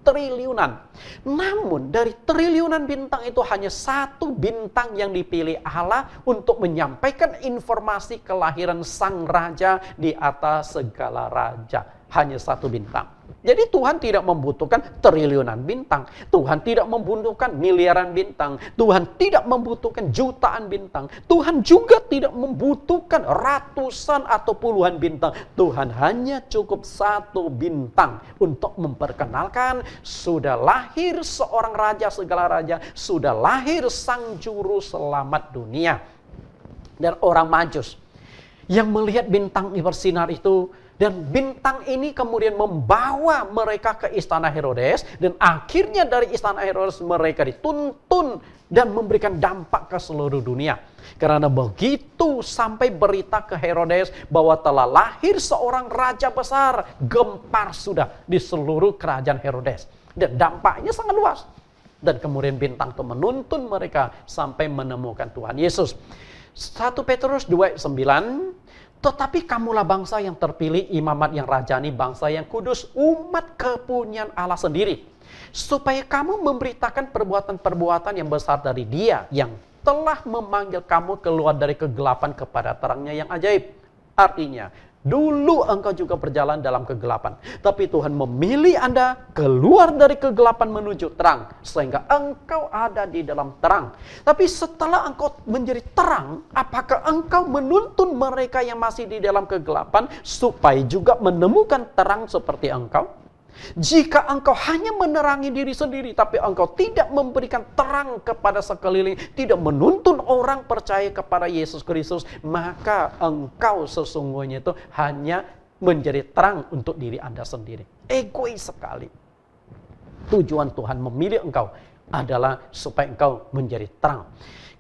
triliunan. Namun dari triliunan bintang itu hanya satu bintang yang dipilih Allah untuk menyampaikan informasi kelahiran sang raja di atas segala raja. Hanya satu bintang. Jadi Tuhan tidak membutuhkan triliunan bintang. Tuhan tidak membutuhkan miliaran bintang. Tuhan tidak membutuhkan jutaan bintang. Tuhan juga tidak membutuhkan ratusan atau puluhan bintang. Tuhan hanya cukup satu bintang untuk memperkenalkan sudah lahir seorang raja segala raja. Sudah lahir sang juru selamat dunia. Dan orang Majus yang melihat bintang bersinar itu, dan bintang ini kemudian membawa mereka ke istana Herodes. Dan akhirnya dari istana Herodes mereka dituntun dan memberikan dampak ke seluruh dunia. Karena begitu sampai berita ke Herodes bahwa telah lahir seorang raja besar, gempar sudah di seluruh kerajaan Herodes. Dan dampaknya sangat luas. Dan kemudian bintang itu menuntun mereka sampai menemukan Tuhan Yesus. 1 Petrus 2:9. Tetapi kamulah bangsa yang terpilih, imamat yang rajani, bangsa yang kudus, umat kepunyaan Allah sendiri. Supaya kamu memberitakan perbuatan-perbuatan yang besar dari Dia yang telah memanggil kamu keluar dari kegelapan kepada terangnya yang ajaib. Artinya, dulu engkau juga berjalan dalam kegelapan. Tapi Tuhan memilih Anda keluar dari kegelapan menuju terang. Sehingga engkau ada di dalam terang. Tapi setelah engkau menjadi terang, apakah engkau menuntun mereka yang masih di dalam kegelapan supaya juga menemukan terang seperti engkau? Jika engkau hanya menerangi diri sendiri, tapi engkau tidak memberikan terang kepada sekeliling, tidak menuntun orang percaya kepada Yesus Kristus, maka engkau sesungguhnya itu hanya menjadi terang untuk diri Anda sendiri. Egois sekali. Tujuan Tuhan memilih engkau adalah supaya engkau menjadi terang.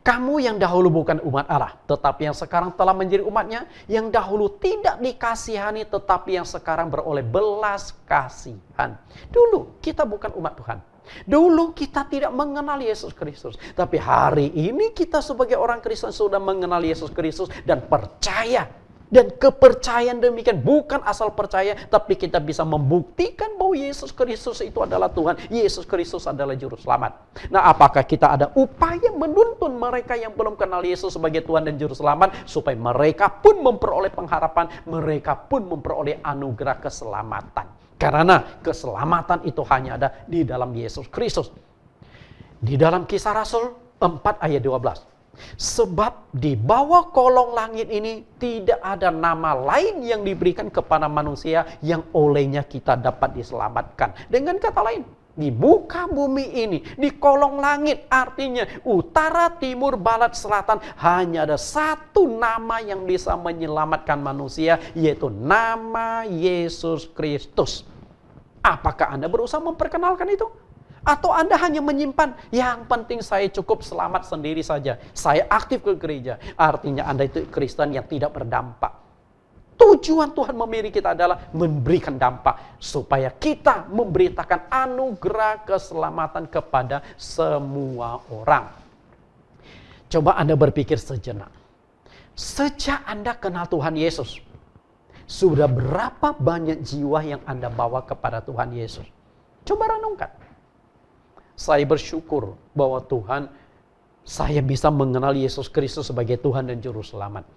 Kamu yang dahulu bukan umat Allah, tetapi yang sekarang telah menjadi umatnya, yang dahulu tidak dikasihani, tetapi yang sekarang beroleh belas kasihan. Dulu kita bukan umat Tuhan. Dulu kita tidak mengenal Yesus Kristus. Tapi hari ini kita sebagai orang Kristen sudah mengenal Yesus Kristus dan percaya. Dan kepercayaan demikian bukan asal percaya, tapi kita bisa membuktikan bahwa Yesus Kristus itu adalah Tuhan. Yesus Kristus adalah Juru Selamat. Nah, apakah kita ada upaya menuntun mereka yang belum kenal Yesus sebagai Tuhan dan Juru Selamat, supaya mereka pun memperoleh pengharapan, mereka pun memperoleh anugerah keselamatan. Karena keselamatan itu hanya ada di dalam Yesus Kristus. Di dalam Kisah Rasul 4 ayat 12. Sebab di bawah kolong langit ini tidak ada nama lain yang diberikan kepada manusia yang olehnya kita dapat diselamatkan. Dengan kata lain, di muka bumi ini, di kolong langit, artinya utara, timur, barat, selatan, hanya ada satu nama yang bisa menyelamatkan manusia, yaitu nama Yesus Kristus. Apakah Anda berusaha memperkenalkan itu? Atau Anda hanya menyimpan, yang penting saya cukup selamat sendiri saja. Saya aktif ke gereja. Artinya Anda itu Kristen yang tidak berdampak. Tujuan Tuhan memilih kita adalah memberikan dampak. Supaya kita memberitakan anugerah keselamatan kepada semua orang. Coba Anda berpikir sejenak. Sejak Anda kenal Tuhan Yesus, sudah berapa banyak jiwa yang Anda bawa kepada Tuhan Yesus? Coba renungkan. Saya bersyukur bahwa Tuhan, saya bisa mengenal Yesus Kristus sebagai Tuhan dan Juru Selamat.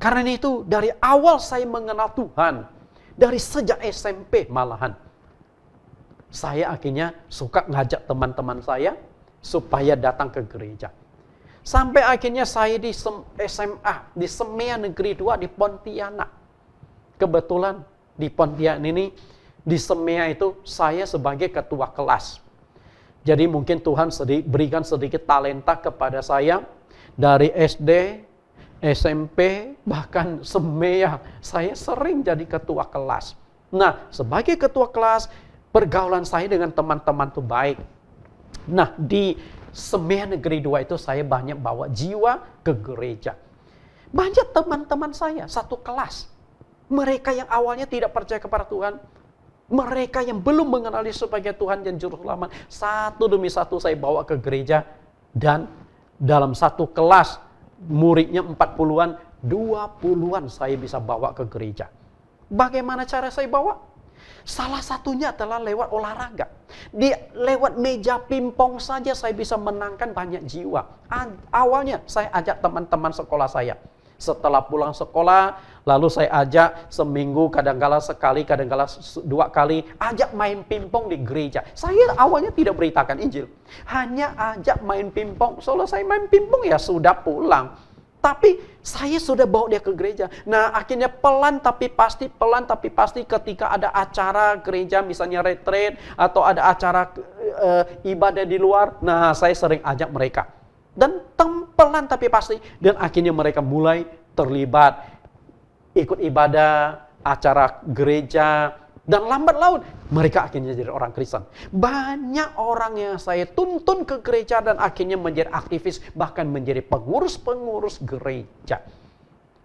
Karena itu dari awal saya mengenal Tuhan, dari sejak SMP malahan. Saya akhirnya suka ngajak teman-teman saya supaya datang ke gereja. Sampai akhirnya saya di SMA, di Semea Negeri 2 di Pontianak. Kebetulan di Pontianak ini, di Semea itu saya sebagai ketua kelas. Jadi mungkin Tuhan berikan sedikit talenta kepada saya. Dari SD, SMP, bahkan Semea, saya sering jadi ketua kelas. Nah, sebagai ketua kelas, pergaulan saya dengan teman-teman itu baik. Nah, di Semea Negeri 2 itu saya banyak bawa jiwa ke gereja. Banyak teman-teman saya, satu kelas. Mereka yang awalnya tidak percaya kepada Tuhan, mereka yang belum mengenali sebagai Tuhan dan Juru Selamat, satu demi satu saya bawa ke gereja. Dan dalam satu kelas, muridnya 40-an, 20-an saya bisa bawa ke gereja. Bagaimana cara saya bawa? Salah satunya adalah lewat olahraga. Lewat meja pingpong saja saya bisa menangkan banyak jiwa. Awalnya saya ajak teman-teman sekolah saya. Setelah pulang sekolah, lalu saya ajak seminggu, kadang-kala sekali, kadang-kala 2 kali, ajak main pingpong di gereja. Saya awalnya tidak beritakan Injil, hanya ajak main pingpong. Selesai main pingpong ya sudah pulang. Tapi saya sudah bawa dia ke gereja. Nah, akhirnya pelan tapi pasti ketika ada acara gereja, misalnya retreat atau ada acara ibadah di luar, nah saya sering ajak mereka. Dan pelan tapi pasti, dan akhirnya mereka mulai terlibat, ikut ibadah, acara gereja, dan lambat laun mereka akhirnya jadi orang Kristen. Banyak orang yang saya tuntun ke gereja dan akhirnya menjadi aktivis, bahkan menjadi pengurus-pengurus gereja.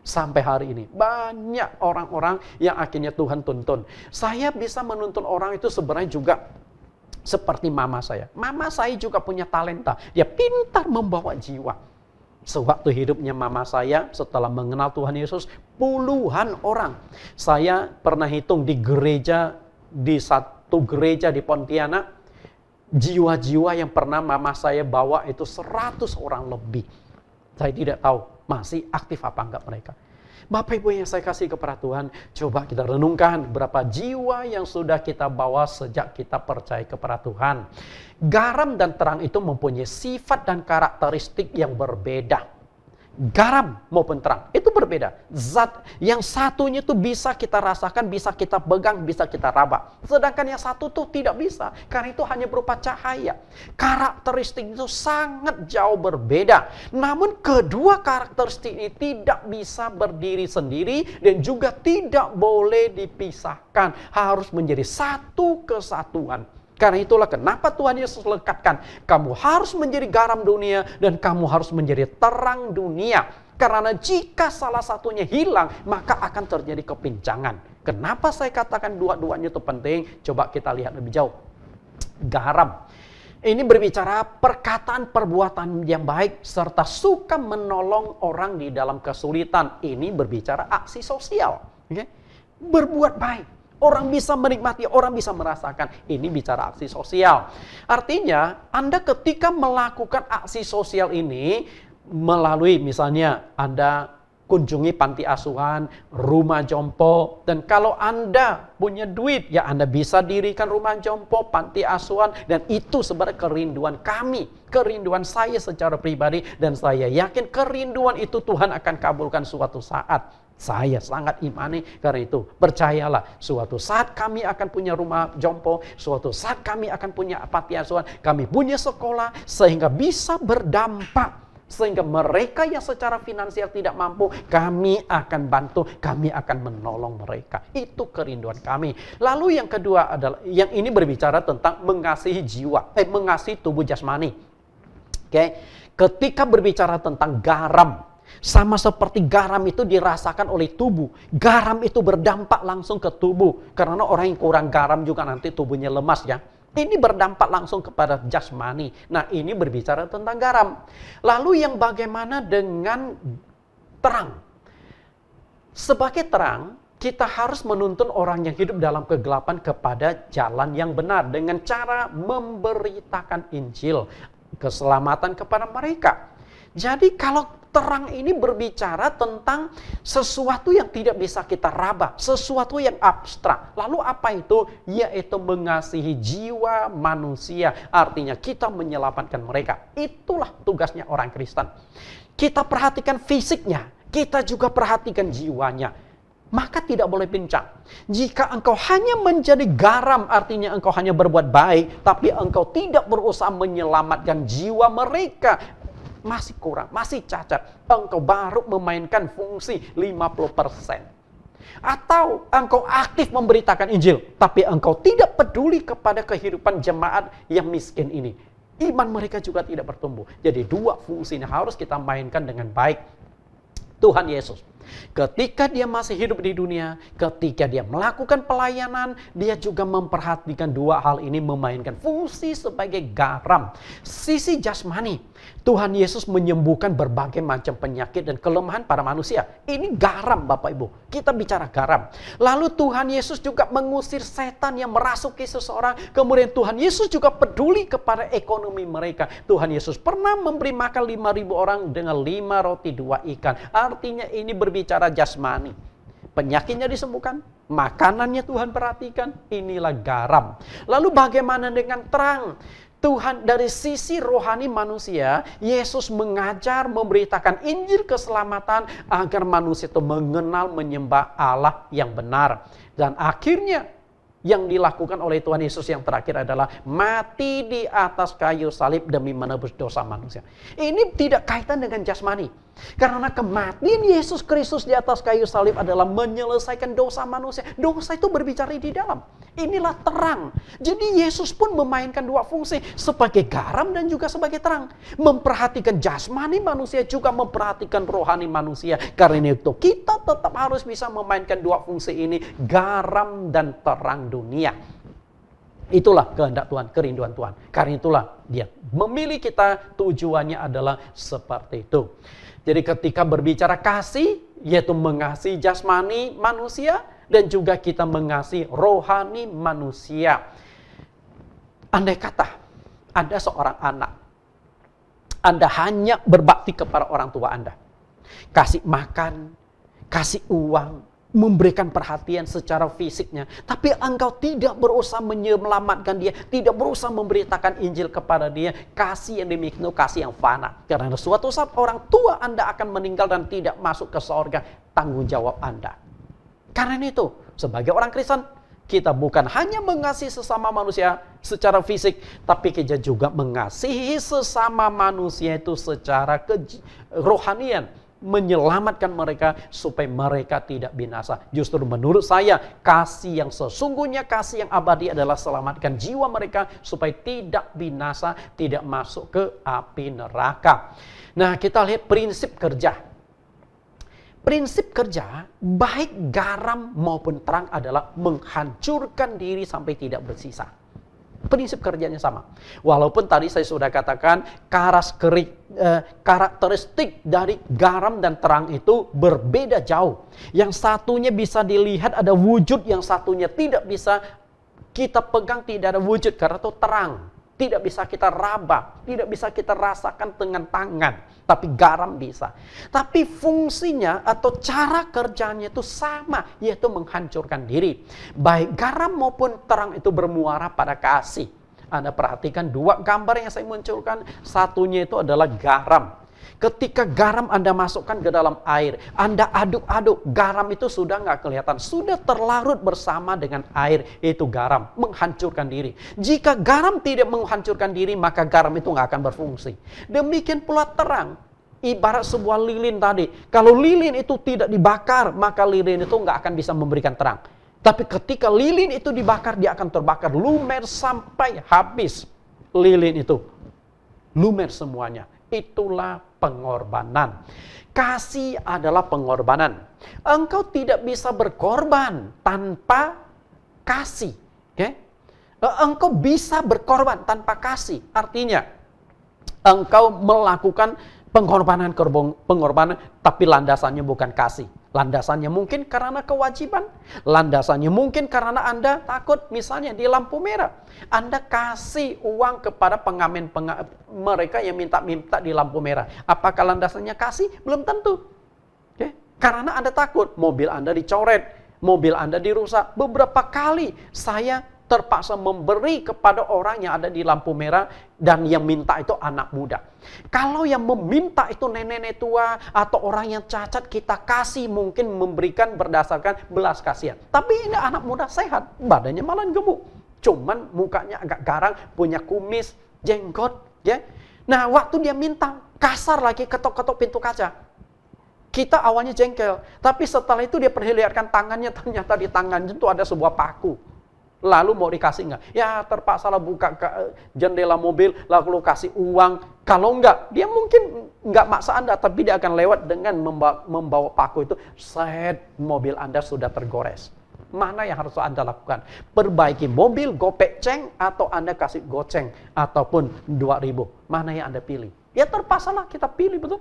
Sampai hari ini banyak orang-orang yang akhirnya Tuhan tuntun. Saya bisa menuntun orang itu sebenarnya juga seperti mama saya. Mama saya juga punya talenta. Dia pintar membawa jiwa. Sewaktu hidupnya mama saya, setelah mengenal Tuhan Yesus, puluhan orang. Saya pernah hitung di gereja, di satu gereja di Pontianak, jiwa-jiwa yang pernah mama saya bawa itu 100 orang lebih. Saya tidak tahu masih aktif apa enggak mereka. Bapak Ibu yang saya kasih kepada Tuhan, coba kita renungkan berapa jiwa yang sudah kita bawa sejak kita percaya kepada Tuhan. Garam dan terang itu mempunyai sifat dan karakteristik yang berbeda. Garam maupun terang itu berbeda. Zat yang satunya itu bisa kita rasakan, bisa kita pegang, bisa kita raba. Sedangkan yang satu tuh tidak bisa, karena itu hanya berupa cahaya. Karakteristik itu sangat jauh berbeda. Namun kedua karakteristik ini tidak bisa berdiri sendiri dan juga tidak boleh dipisahkan. Harus menjadi satu kesatuan. Karena itulah kenapa Tuhan Yesus lekatkan, kamu harus menjadi garam dunia dan kamu harus menjadi terang dunia. Karena jika salah satunya hilang, maka akan terjadi kepincangan. Kenapa saya katakan dua-duanya itu penting? Coba kita lihat lebih jauh. Garam. Ini berbicara perkataan perbuatan yang baik serta suka menolong orang di dalam kesulitan. Ini berbicara aksi sosial. Okay? Berbuat baik. Orang bisa menikmati, orang bisa merasakan. Ini bicara aksi sosial. Artinya, Anda ketika melakukan aksi sosial ini, melalui misalnya Anda kunjungi panti asuhan, rumah jompo, dan kalau Anda punya duit, ya Anda bisa dirikan rumah jompo, panti asuhan, dan itu sebenarnya kerinduan kami, kerinduan saya secara pribadi, dan saya yakin kerinduan itu Tuhan akan kabulkan suatu saat. Saya sangat imani karena itu. Percayalah, suatu saat kami akan punya rumah jompo, suatu saat kami akan punya panti asuhan, kami punya sekolah, sehingga bisa berdampak. Sehingga mereka yang secara finansial tidak mampu, kami akan bantu, kami akan menolong mereka. Itu kerinduan kami. Lalu yang kedua adalah, yang ini berbicara tentang mengasihi jiwa, mengasihi tubuh jasmani. Oke, ketika berbicara tentang garam, sama seperti garam itu dirasakan oleh tubuh. Garam itu berdampak langsung ke tubuh. Karena orang yang kurang garam juga nanti tubuhnya lemas ya. Ini berdampak langsung kepada jasmani. Nah, ini berbicara tentang garam. Lalu yang bagaimana dengan terang? Sebagai terang, kita harus menuntun orang yang hidup dalam kegelapan kepada jalan yang benar. Dengan cara memberitakan Injil, keselamatan kepada mereka. Jadi kalau terang ini berbicara tentang sesuatu yang tidak bisa kita raba, sesuatu yang abstrak. Lalu apa itu? Yaitu mengasihi jiwa manusia. Artinya kita menyelamatkan mereka. Itulah tugasnya orang Kristen. Kita perhatikan fisiknya, kita juga perhatikan jiwanya. Maka tidak boleh pincang. Jika engkau hanya menjadi garam, artinya engkau hanya berbuat baik, tapi engkau tidak berusaha menyelamatkan jiwa mereka, masih kurang, masih cacat. Engkau baru memainkan fungsi 50%. Atau engkau aktif memberitakan Injil, tapi engkau tidak peduli kepada kehidupan jemaat yang miskin ini. Iman mereka juga tidak bertumbuh. Jadi dua fungsi ini harus kita mainkan dengan baik. Tuhan Yesus, ketika dia masih hidup di dunia, ketika dia melakukan pelayanan, dia juga memperhatikan dua hal ini, memainkan fungsi sebagai garam. Sisi jasmani, Tuhan Yesus menyembuhkan berbagai macam penyakit dan kelemahan para manusia. Ini garam, Bapak Ibu. Kita bicara garam. Lalu Tuhan Yesus juga mengusir setan yang merasuki seseorang. Kemudian Tuhan Yesus juga peduli kepada ekonomi mereka. Tuhan Yesus pernah memberi makan 5.000 orang dengan 5 roti 2 ikan. Artinya ini berbicara jasmani. Penyakitnya disembuhkan, makanannya Tuhan perhatikan. Inilah garam. Lalu bagaimana dengan terang? Tuhan dari sisi rohani manusia, Yesus mengajar, memberitakan Injil keselamatan agar manusia itu mengenal, menyembah Allah yang benar. Dan akhirnya yang dilakukan oleh Tuhan Yesus yang terakhir adalah mati di atas kayu salib demi menebus dosa manusia. Ini tidak kaitan dengan jasmani. Karena kematian Yesus Kristus di atas kayu salib adalah menyelesaikan dosa manusia. Dosa itu berbicara di dalam. Inilah terang. Jadi Yesus pun memainkan dua fungsi, sebagai garam dan juga sebagai terang. Memperhatikan jasmani manusia, juga memperhatikan rohani manusia. Karena itu kita tetap harus bisa memainkan dua fungsi ini, garam dan terang dunia. Itulah kehendak Tuhan, kerinduan Tuhan. Karena itulah dia memilih kita, tujuannya adalah seperti itu. Jadi ketika berbicara kasih, yaitu mengasihi jasmani manusia, dan juga kita mengasihi rohani manusia. Andai kata Anda seorang anak, Anda hanya berbakti kepada orang tua Anda. Kasih makan, kasih uang, memberikan perhatian secara fisiknya, tapi engkau tidak berusaha menyelamatkan dia, tidak berusaha memberitakan Injil kepada dia. Kasih yang demikian itu kasih yang fana. Karena suatu saat orang tua Anda akan meninggal dan tidak masuk ke surga, tanggung jawab Anda. Karena itu, sebagai orang Kristen, kita bukan hanya mengasihi sesama manusia secara fisik, tapi kita juga mengasihi sesama manusia itu secara rohanian. menyelamatkan mereka supaya mereka tidak binasa. Justru menurut saya, kasih yang sesungguhnya, kasih yang abadi adalah selamatkan jiwa mereka supaya tidak binasa, tidak masuk ke api neraka. Nah, kita lihat prinsip kerja. Prinsip kerja, baik garam maupun terang adalah menghancurkan diri sampai tidak bersisa. Prinsip kerjanya sama. Walaupun tadi saya sudah katakan karakteristik dari garam dan terang itu berbeda jauh. Yang satunya bisa dilihat ada wujud, yang satunya tidak bisa kita pegang, tidak ada wujud karena itu terang. Tidak bisa kita raba, tidak bisa kita rasakan dengan tangan. Tapi garam bisa. Tapi fungsinya atau cara kerjanya itu sama, yaitu menghancurkan diri. Baik garam maupun terang itu bermuara pada kasih. Anda perhatikan dua gambar yang saya munculkan. Satunya itu adalah garam. Ketika garam Anda masukkan ke dalam air, Anda aduk-aduk, garam itu sudah nggak kelihatan, sudah terlarut bersama dengan air, itu garam, menghancurkan diri. Jika garam tidak menghancurkan diri, maka garam itu nggak akan berfungsi. Demikian pula terang, ibarat sebuah lilin tadi. Kalau lilin itu tidak dibakar, maka lilin itu nggak akan bisa memberikan terang. Tapi ketika lilin itu dibakar, dia akan terbakar, lumer sampai habis lilin itu. Lumer semuanya. Itulah pengorbanan. Kasih adalah pengorbanan. Engkau tidak bisa berkorban tanpa kasih. Okay? Engkau bisa berkorban tanpa kasih. Artinya, engkau melakukan pengorbanan, tapi landasannya bukan kasih. Landasannya mungkin karena kewajiban. Landasannya mungkin karena Anda takut, misalnya di lampu merah. Anda kasih uang kepada pengamen mereka yang minta-minta di lampu merah. Apakah landasannya kasih? Belum tentu. Okay? Karena Anda takut, mobil Anda dicoret, mobil Anda dirusak. Beberapa kali saya terpaksa memberi kepada orang yang ada di lampu merah dan yang minta itu anak muda. Kalau yang meminta itu nenek-nenek tua atau orang yang cacat, kita kasih mungkin memberikan berdasarkan belas kasihan. Tapi ini anak muda sehat, badannya malah gemuk. Cuman mukanya agak garang, punya kumis, jenggot. Ya. Nah waktu dia minta, kasar lagi, ketok-ketok pintu kaca. Kita awalnya jengkel, tapi setelah itu dia perlihatkan tangannya, ternyata di tangannya itu ada sebuah paku. Lalu mau dikasih enggak? Ya terpaksa lah buka jendela mobil, lalu kasih uang. Kalau enggak, dia mungkin enggak maksa Anda, tapi dia akan lewat dengan membawa paku itu. Set, mobil Anda sudah tergores. Mana yang harus Anda lakukan? Perbaiki mobil, gopek ceng, atau Anda kasih goceng, ataupun 2.000. Mana yang Anda pilih? Ya terpaksa lah kita pilih, betul?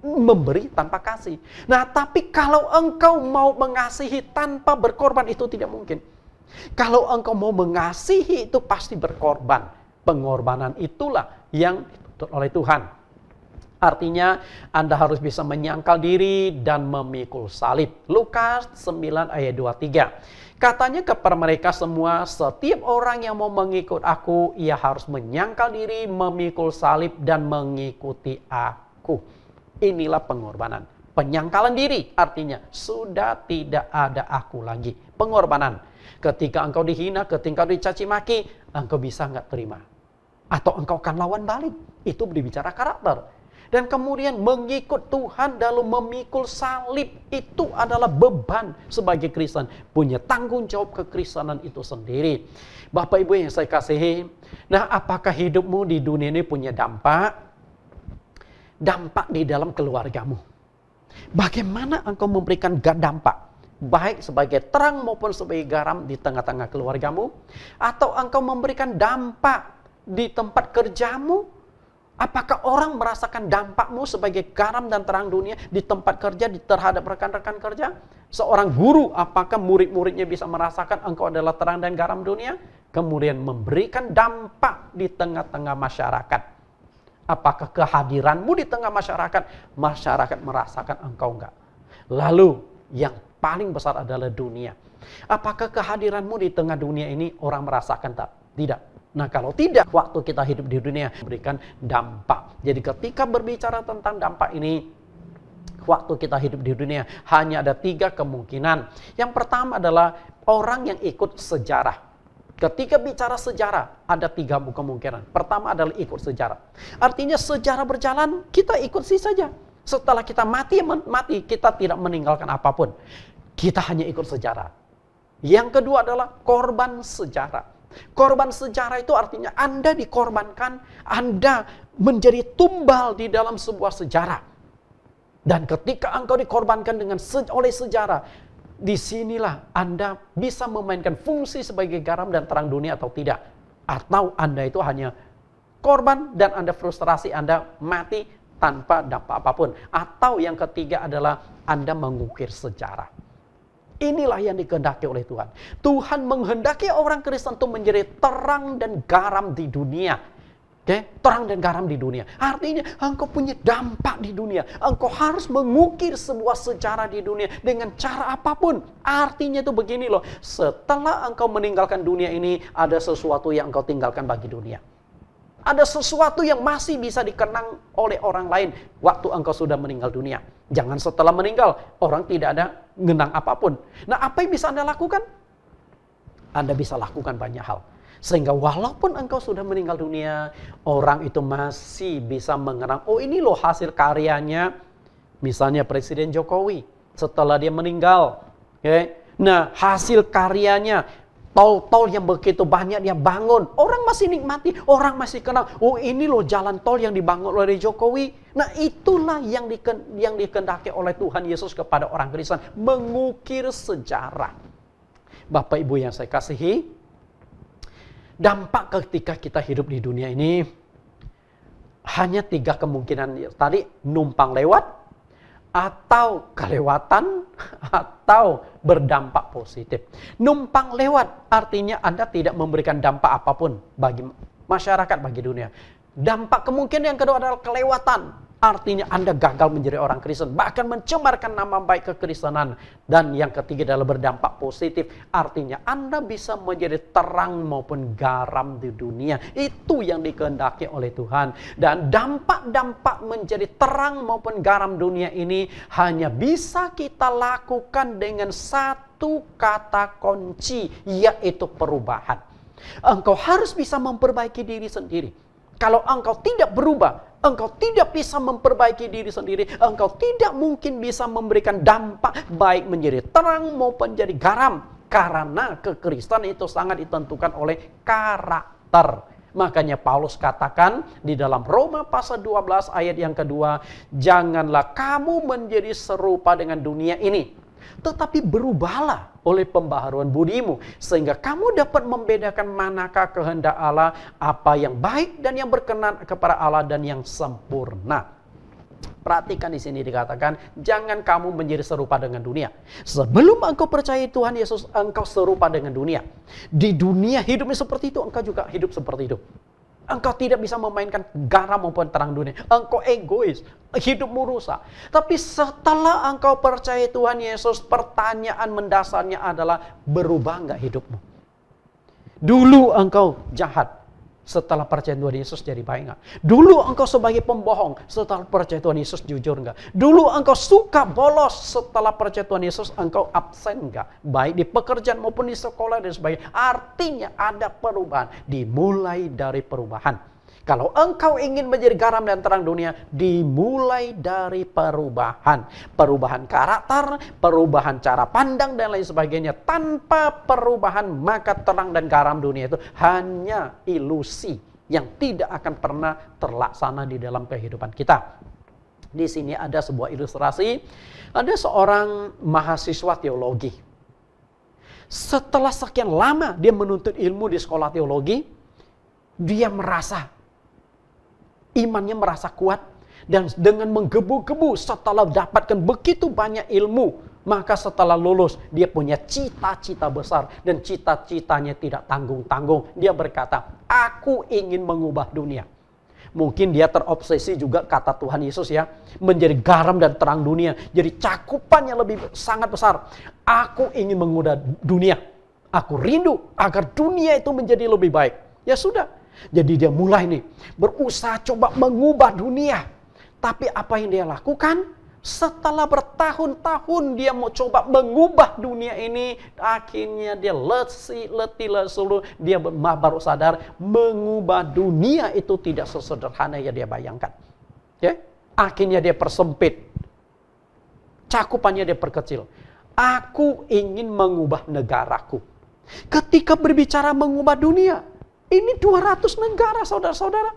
Memberi tanpa kasih. Nah, tapi kalau engkau mau mengasihi tanpa berkorban, itu tidak mungkin. Kalau engkau mau mengasihi itu pasti berkorban. Pengorbanan itulah yang dituntut oleh Tuhan. Artinya Anda harus bisa menyangkal diri dan memikul salib. Lukas 9 ayat 23. Katanya kepada mereka semua, setiap orang yang mau mengikut aku, ia harus menyangkal diri, memikul salib dan mengikuti aku. Inilah pengorbanan. Penyangkalan diri artinya sudah tidak ada aku lagi. Pengorbanan. Ketika engkau dihina, ketika engkau dicaci maki, engkau bisa nggak terima. Atau engkau akan lawan balik. Itu berbicara karakter. Dan kemudian mengikut Tuhan dalam memikul salib. Itu adalah beban sebagai Kristen. Punya tanggung jawab kekristenan itu sendiri. Bapak Ibu yang saya kasihi. Nah, apakah hidupmu di dunia ini punya dampak? Dampak di dalam keluargamu. Bagaimana engkau memberikan dampak? Baik sebagai terang maupun sebagai garam di tengah-tengah keluargamu. Atau engkau memberikan dampak di tempat kerjamu. Apakah orang merasakan dampakmu sebagai garam dan terang dunia di tempat kerja terhadap rekan-rekan kerja? Seorang guru, apakah murid-muridnya bisa merasakan engkau adalah terang dan garam dunia? Kemudian memberikan dampak di tengah-tengah masyarakat. Apakah kehadiranmu di tengah masyarakat, masyarakat merasakan engkau enggak? Lalu yang paling besar adalah dunia. Apakah kehadiranmu di tengah dunia ini orang merasakan tak? Tidak. Nah kalau tidak, waktu kita hidup di dunia memberikan dampak. Jadi ketika berbicara tentang dampak ini, waktu kita hidup di dunia hanya ada 3 kemungkinan. Yang pertama adalah orang yang ikut sejarah. Ketika bicara sejarah, ada 3 kemungkinan. Pertama adalah ikut sejarah. Artinya sejarah berjalan, kita ikuti saja. Setelah kita mati, mati, kita tidak meninggalkan apapun. Kita hanya ikut sejarah. Yang kedua adalah korban sejarah. Korban sejarah itu artinya Anda dikorbankan, Anda menjadi tumbal di dalam sebuah sejarah. Dan ketika engkau dikorbankan oleh sejarah, disinilah Anda bisa memainkan fungsi sebagai garam dan terang dunia atau tidak. Atau Anda itu hanya korban dan Anda frustrasi, Anda mati tanpa dampak apapun. Atau yang ketiga adalah Anda mengukir sejarah. Inilah yang dikehendaki oleh Tuhan. Tuhan menghendaki orang Kristen itu menjadi terang dan garam di dunia. Terang dan garam di dunia. Artinya engkau punya dampak di dunia. Engkau harus mengukir sebuah sejarah di dunia dengan cara apapun. Artinya itu begini loh. Setelah engkau meninggalkan dunia ini, ada sesuatu yang engkau tinggalkan bagi dunia. Ada sesuatu yang masih bisa dikenang oleh orang lain waktu engkau sudah meninggal dunia. Jangan setelah meninggal, orang tidak ada ngenang apapun. Nah, apa yang bisa Anda lakukan? Anda bisa lakukan banyak hal. Sehingga walaupun engkau sudah meninggal dunia, orang itu masih bisa mengenang, oh ini loh hasil karyanya. Misalnya Presiden Jokowi, setelah dia meninggal. Nah, hasil karyanya, tol-tol yang begitu banyak dia bangun. Orang masih nikmati, orang masih kenal. Oh ini loh jalan tol yang dibangun oleh Jokowi. Nah itulah yang dikehendaki oleh Tuhan Yesus kepada orang Kristen. Mengukir sejarah. Bapak Ibu yang saya kasihi, dampak ketika kita hidup di dunia ini hanya 3 kemungkinan tadi, numpang lewat, atau kelewatan, atau berdampak positif. Numpang lewat artinya Anda tidak memberikan dampak apapun bagi masyarakat, bagi dunia. Dampak kemungkinan yang kedua adalah kelewatan. Artinya Anda gagal menjadi orang Kristen, bahkan mencemarkan nama baik kekristenan. Dan yang ketiga adalah berdampak positif. Artinya Anda bisa menjadi terang maupun garam di dunia. Itu yang dikehendaki oleh Tuhan. Dan dampak-dampak menjadi terang maupun garam dunia ini hanya bisa kita lakukan dengan satu kata kunci, yaitu perubahan. Engkau harus bisa memperbaiki diri sendiri. Kalau engkau tidak berubah, engkau tidak bisa memperbaiki diri sendiri, engkau tidak mungkin bisa memberikan dampak baik menjadi terang maupun jadi garam. Karena kekristenan itu sangat ditentukan oleh karakter. Makanya Paulus katakan di dalam Roma pasal 12 ayat yang kedua, janganlah kamu menjadi serupa dengan dunia ini, tetapi berubahlah oleh pembaharuan budimu, sehingga kamu dapat membedakan manakah kehendak Allah, apa yang baik dan yang berkenan kepada Allah dan yang sempurna. Perhatikan di sini dikatakan, jangan kamu menjadi serupa dengan dunia. Sebelum engkau percaya Tuhan Yesus, engkau serupa dengan dunia. Di dunia hidupnya seperti itu, engkau juga hidup seperti itu. Engkau tidak bisa memainkan garam maupun terang dunia. Engkau egois, hidupmu rusak. Tapi setelah engkau percaya Tuhan Yesus, pertanyaan mendasarnya adalah, berubah enggak hidupmu? Dulu engkau jahat, setelah percaya Tuhan Yesus jadi baik enggak? Dulu engkau sebagai pembohong, setelah percaya Tuhan Yesus jujur enggak? Dulu engkau suka bolos, setelah percaya Tuhan Yesus engkau absen enggak? Baik di pekerjaan maupun di sekolah dan sebagainya. Artinya ada perubahan, dimulai dari perubahan. Kalau engkau ingin menjadi garam dan terang dunia, dimulai dari perubahan. Perubahan karakter, perubahan cara pandang dan lain sebagainya. Tanpa perubahan, maka terang dan garam dunia itu hanya ilusi yang tidak akan pernah terlaksana di dalam kehidupan kita. Di sini ada sebuah ilustrasi. Ada seorang mahasiswa teologi. Setelah sekian lama dia menuntut ilmu di sekolah teologi, dia merasa imannya merasa kuat, dan dengan menggebu-gebu setelah dapatkan begitu banyak ilmu, maka setelah lulus dia punya cita-cita besar dan cita-citanya tidak tanggung-tanggung. Dia berkata, aku ingin mengubah dunia. Mungkin dia terobsesi juga kata Tuhan Yesus ya, menjadi garam dan terang dunia. Jadi cakupannya lebih sangat besar. Aku ingin mengubah dunia. Aku rindu agar dunia itu menjadi lebih baik. Ya sudah. Jadi dia mulai nih berusaha coba mengubah dunia. Tapi apa yang dia lakukan? Setelah bertahun-tahun dia mau coba mengubah dunia ini, akhirnya dia letih lesu, dia baru sadar mengubah dunia itu tidak sesederhana yang dia bayangkan. Akhirnya dia persempit. Cakupannya dia perkecil. Aku ingin mengubah negaraku. Ketika berbicara mengubah dunia, ini 200 negara, saudara-saudara.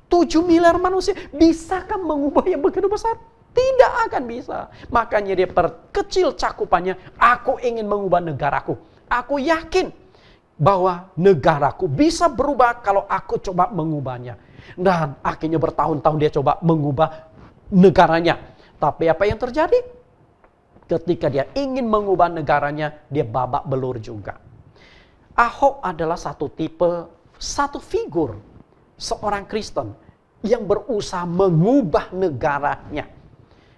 7 miliar manusia. Bisakah mengubah yang begitu besar? Tidak akan bisa. Makanya dia perkecil cakupannya. Aku ingin mengubah negaraku. Aku yakin bahwa negaraku bisa berubah kalau aku coba mengubahnya. Dan akhirnya bertahun-tahun dia coba mengubah negaranya. Tapi apa yang terjadi? Ketika dia ingin mengubah negaranya, dia babak belur juga. Ahok adalah satu figur seorang Kristen yang berusaha mengubah negaranya.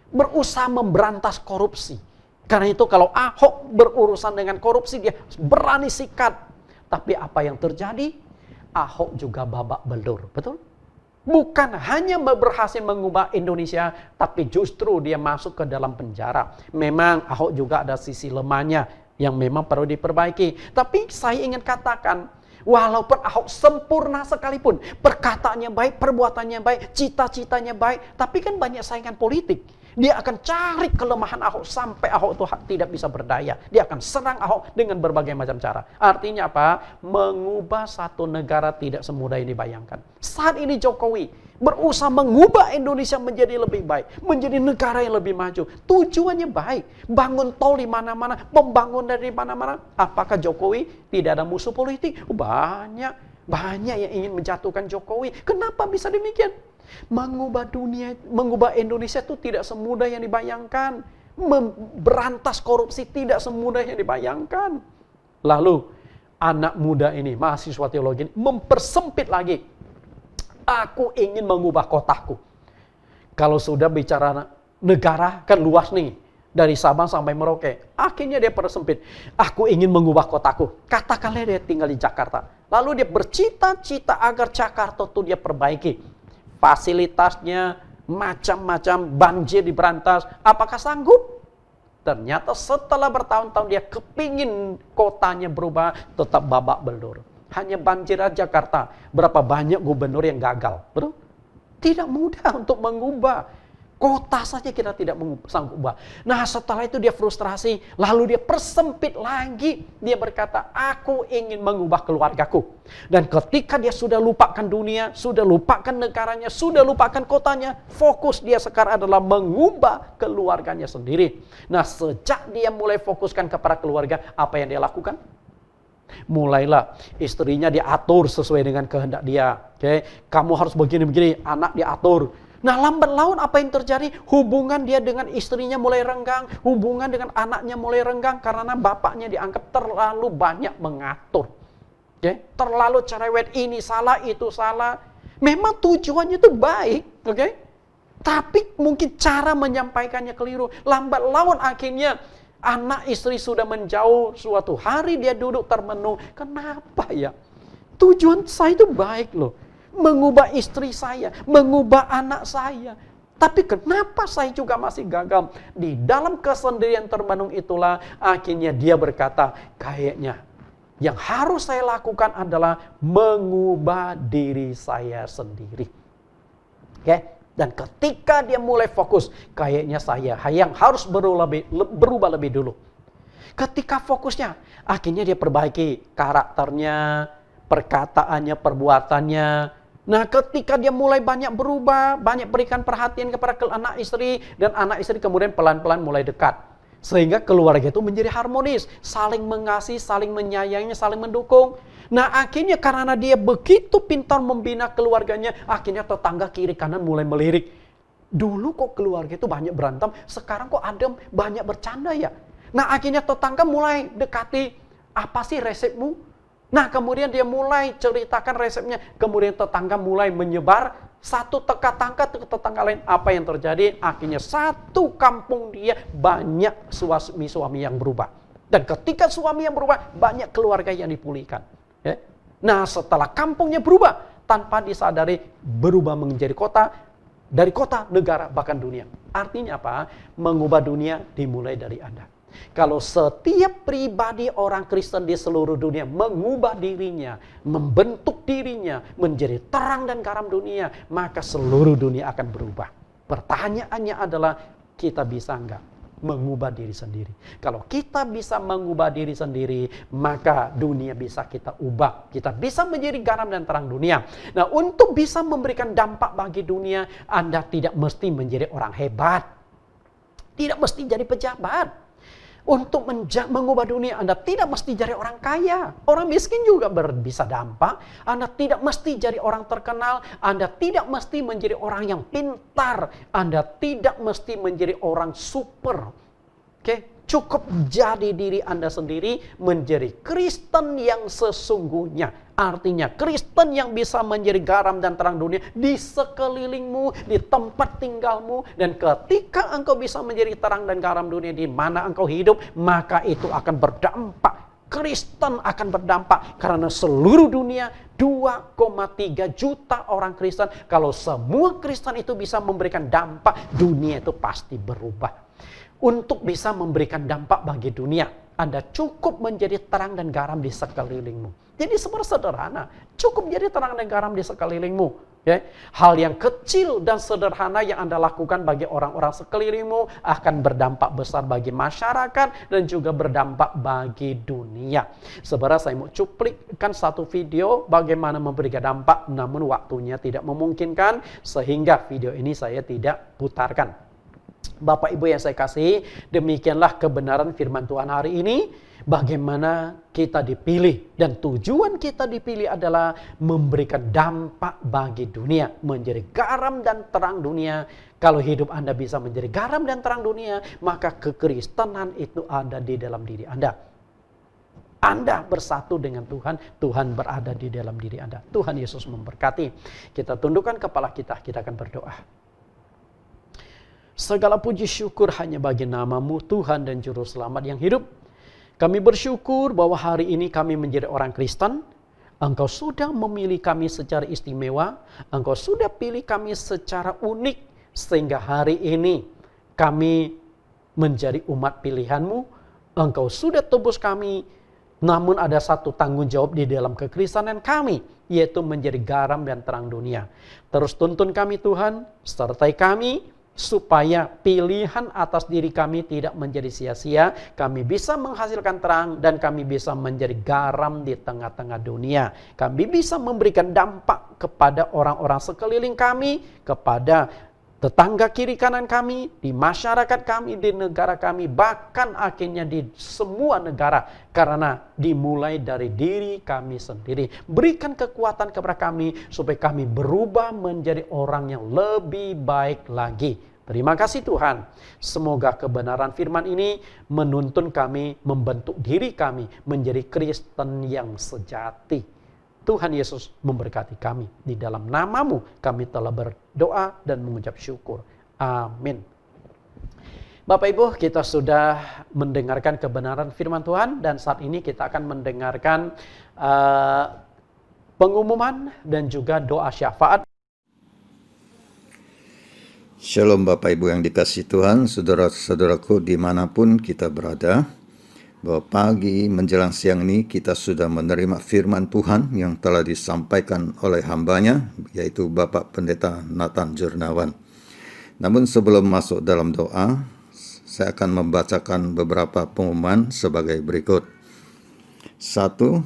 Berusaha memberantas korupsi. Karena itu kalau Ahok berurusan dengan korupsi, dia berani sikat. Tapi apa yang terjadi? Ahok juga babak belur, betul? Bukan hanya berhasil mengubah Indonesia, tapi justru dia masuk ke dalam penjara. Memang Ahok juga ada sisi lemahnya yang memang perlu diperbaiki. Tapi saya ingin katakan, walaupun Ahok sempurna sekalipun, perkataannya baik, perbuatannya baik, cita-citanya baik, tapi kan banyak saingan politik. Dia akan cari kelemahan Ahok sampai Ahok itu tidak bisa berdaya. Dia akan serang Ahok dengan berbagai macam cara. Artinya apa? Mengubah satu negara tidak semudah yang dibayangkan. Saat ini Jokowi berusaha mengubah Indonesia menjadi lebih baik. Menjadi negara yang lebih maju. Tujuannya baik. Bangun tol di mana-mana. Membangun dari mana-mana. Apakah Jokowi tidak ada musuh politik? Banyak yang ingin menjatuhkan Jokowi. Kenapa bisa demikian? Mengubah dunia, mengubah Indonesia itu tidak semudah yang dibayangkan. Memberantas korupsi tidak semudah yang dibayangkan. Lalu anak muda ini, mahasiswa teologi ini, mempersempit lagi. Aku ingin mengubah kotaku. Kalau sudah bicara negara kan luas nih. Dari Sabang sampai Merauke. Akhirnya dia persempit. Aku ingin mengubah kotaku. Katakanlah dia tinggal di Jakarta. Lalu dia bercita-cita agar Jakarta itu dia perbaiki. Fasilitasnya macam-macam, banjir diberantas. Apakah sanggup? Ternyata setelah bertahun-tahun dia kepingin kotanya berubah, tetap babak belur. Hanya banjir aja Jakarta. Berapa banyak gubernur yang gagal. Betul? Tidak mudah untuk mengubah. Kota saja kita tidak sanggup ubah. Nah setelah itu dia frustrasi. Lalu dia persempit lagi. Dia berkata, aku ingin mengubah keluargaku. Dan ketika dia sudah lupakan dunia, sudah lupakan negaranya, sudah lupakan kotanya, fokus dia sekarang adalah mengubah keluarganya sendiri. Nah sejak dia mulai fokuskan kepada keluarga, apa yang dia lakukan? Mulailah istrinya diatur sesuai dengan kehendak dia. Oke, kamu harus begini-begini, anak diatur. Nah lambat laun apa yang terjadi? Hubungan dia dengan istrinya mulai renggang. Hubungan dengan anaknya mulai renggang. Karena bapaknya dianggap terlalu banyak mengatur. Okay? Terlalu cerewet, ini salah, itu salah. Memang tujuannya itu baik. Okay? Tapi mungkin cara menyampaikannya keliru. Lambat laun akhirnya anak istri sudah menjauh. Suatu hari dia duduk termenung. Kenapa ya? Tujuan saya itu baik loh. Mengubah istri saya, mengubah anak saya. Tapi kenapa saya juga masih gagal? Di dalam kesendirian termenung itulah akhirnya dia berkata, kayaknya yang harus saya lakukan adalah mengubah diri saya sendiri. Oke? Dan ketika dia mulai fokus, kayaknya saya yang harus berubah lebih dulu. Ketika fokusnya, akhirnya dia perbaiki karakternya, perkataannya, perbuatannya. Nah ketika dia mulai banyak berubah, banyak berikan perhatian kepada anak istri, dan anak istri kemudian pelan-pelan mulai dekat. Sehingga keluarga itu menjadi harmonis, saling mengasihi, saling menyayangi, saling mendukung. Nah akhirnya karena dia begitu pintar membina keluarganya, akhirnya tetangga kiri kanan mulai melirik. Dulu kok keluarga itu banyak berantem, sekarang kok adem, banyak bercanda ya. Nah akhirnya tetangga mulai dekati, apa sih resepmu? Nah kemudian dia mulai ceritakan resepnya. Kemudian tetangga mulai menyebar. Satu tetangga ke tetangga lain. Apa yang terjadi? Akhirnya satu kampung dia banyak suami-suami yang berubah. Dan ketika suami yang berubah, banyak keluarga yang dipulihkan. Ya. Nah setelah kampungnya berubah, tanpa disadari berubah menjadi kota. Dari kota, negara, bahkan dunia. Artinya apa? Mengubah dunia dimulai dari Anda. Kalau setiap pribadi orang Kristen di seluruh dunia mengubah dirinya, membentuk dirinya menjadi terang dan garam dunia, maka seluruh dunia akan berubah. Pertanyaannya adalah, kita bisa enggak mengubah diri sendiri? Kalau kita bisa mengubah diri sendiri, maka dunia bisa kita ubah. Kita bisa menjadi garam dan terang dunia. Nah, untuk bisa memberikan dampak bagi dunia, Anda tidak mesti menjadi orang hebat. Tidak mesti jadi pejabat. Untuk mengubah dunia, Anda tidak mesti jadi orang kaya. Orang miskin juga bisa dampak. Anda tidak mesti jadi orang terkenal. Anda tidak mesti menjadi orang yang pintar. Anda tidak mesti menjadi orang super. Oke, cukup jadi diri Anda sendiri, menjadi Kristen yang sesungguhnya. Artinya Kristen yang bisa menjadi garam dan terang dunia di sekelilingmu, di tempat tinggalmu. Dan ketika engkau bisa menjadi terang dan garam dunia di mana engkau hidup, maka itu akan berdampak. Kristen akan berdampak karena seluruh dunia 2,3 juta orang Kristen. Kalau semua Kristen itu bisa memberikan dampak, dunia itu pasti berubah. Untuk bisa memberikan dampak bagi dunia, Anda cukup menjadi terang dan garam di sekelilingmu. Jadi sebenarnya sederhana, cukup jadi terang dan garam di sekelilingmu. Ya. Hal yang kecil dan sederhana yang Anda lakukan bagi orang-orang sekelilingmu akan berdampak besar bagi masyarakat dan juga berdampak bagi dunia. Sebenarnya saya mau cuplikan satu video bagaimana memberikan dampak, namun waktunya tidak memungkinkan sehingga video ini saya tidak putarkan. Bapak Ibu yang saya kasihi, demikianlah kebenaran firman Tuhan hari ini. Bagaimana kita dipilih, dan tujuan kita dipilih adalah memberikan dampak bagi dunia, menjadi garam dan terang dunia. Kalau hidup Anda bisa menjadi garam dan terang dunia, maka kekristenan itu ada di dalam diri Anda. Anda bersatu dengan Tuhan, Tuhan berada di dalam diri Anda. Tuhan Yesus memberkati. Kita tundukkan kepala kita akan berdoa. Segala puji syukur hanya bagi nama-Mu Tuhan dan Juru Selamat yang hidup. Kami bersyukur bahwa hari ini kami menjadi orang Kristen. Engkau sudah memilih kami secara istimewa. Engkau sudah pilih kami secara unik. Sehingga hari ini kami menjadi umat pilihan-Mu. Engkau sudah tebus kami. Namun ada satu tanggung jawab di dalam kekristenan kami, yaitu menjadi garam dan terang dunia. Terus tuntun kami Tuhan, sertai kami, supaya pilihan atas diri kami tidak menjadi sia-sia. Kami bisa menghasilkan terang dan kami bisa menjadi garam di tengah-tengah dunia. Kami bisa memberikan dampak kepada orang-orang sekeliling kami, kepada tetangga kiri kanan kami, di masyarakat kami, di negara kami, bahkan akhirnya di semua negara. Karena dimulai dari diri kami sendiri. Berikan kekuatan kepada kami supaya kami berubah menjadi orang yang lebih baik lagi. Terima kasih Tuhan. Semoga kebenaran firman ini menuntun kami, membentuk diri kami menjadi Kristen yang sejati. Tuhan Yesus memberkati kami. Di dalam nama-Mu kami telah berdoa dan mengucap syukur. Amin. Bapak Ibu, kita sudah mendengarkan kebenaran firman Tuhan dan saat ini kita akan mendengarkan pengumuman dan juga doa syafaat. Shalom Bapak Ibu yang dikasihi Tuhan, saudara-saudaraku dimanapun kita berada. Bahwa pagi menjelang siang ini kita sudah menerima firman Tuhan yang telah disampaikan oleh hambanya, yaitu Bapak Pendeta Nathan Jurnawan. Namun sebelum masuk dalam doa, saya akan membacakan beberapa pengumuman sebagai berikut. 1.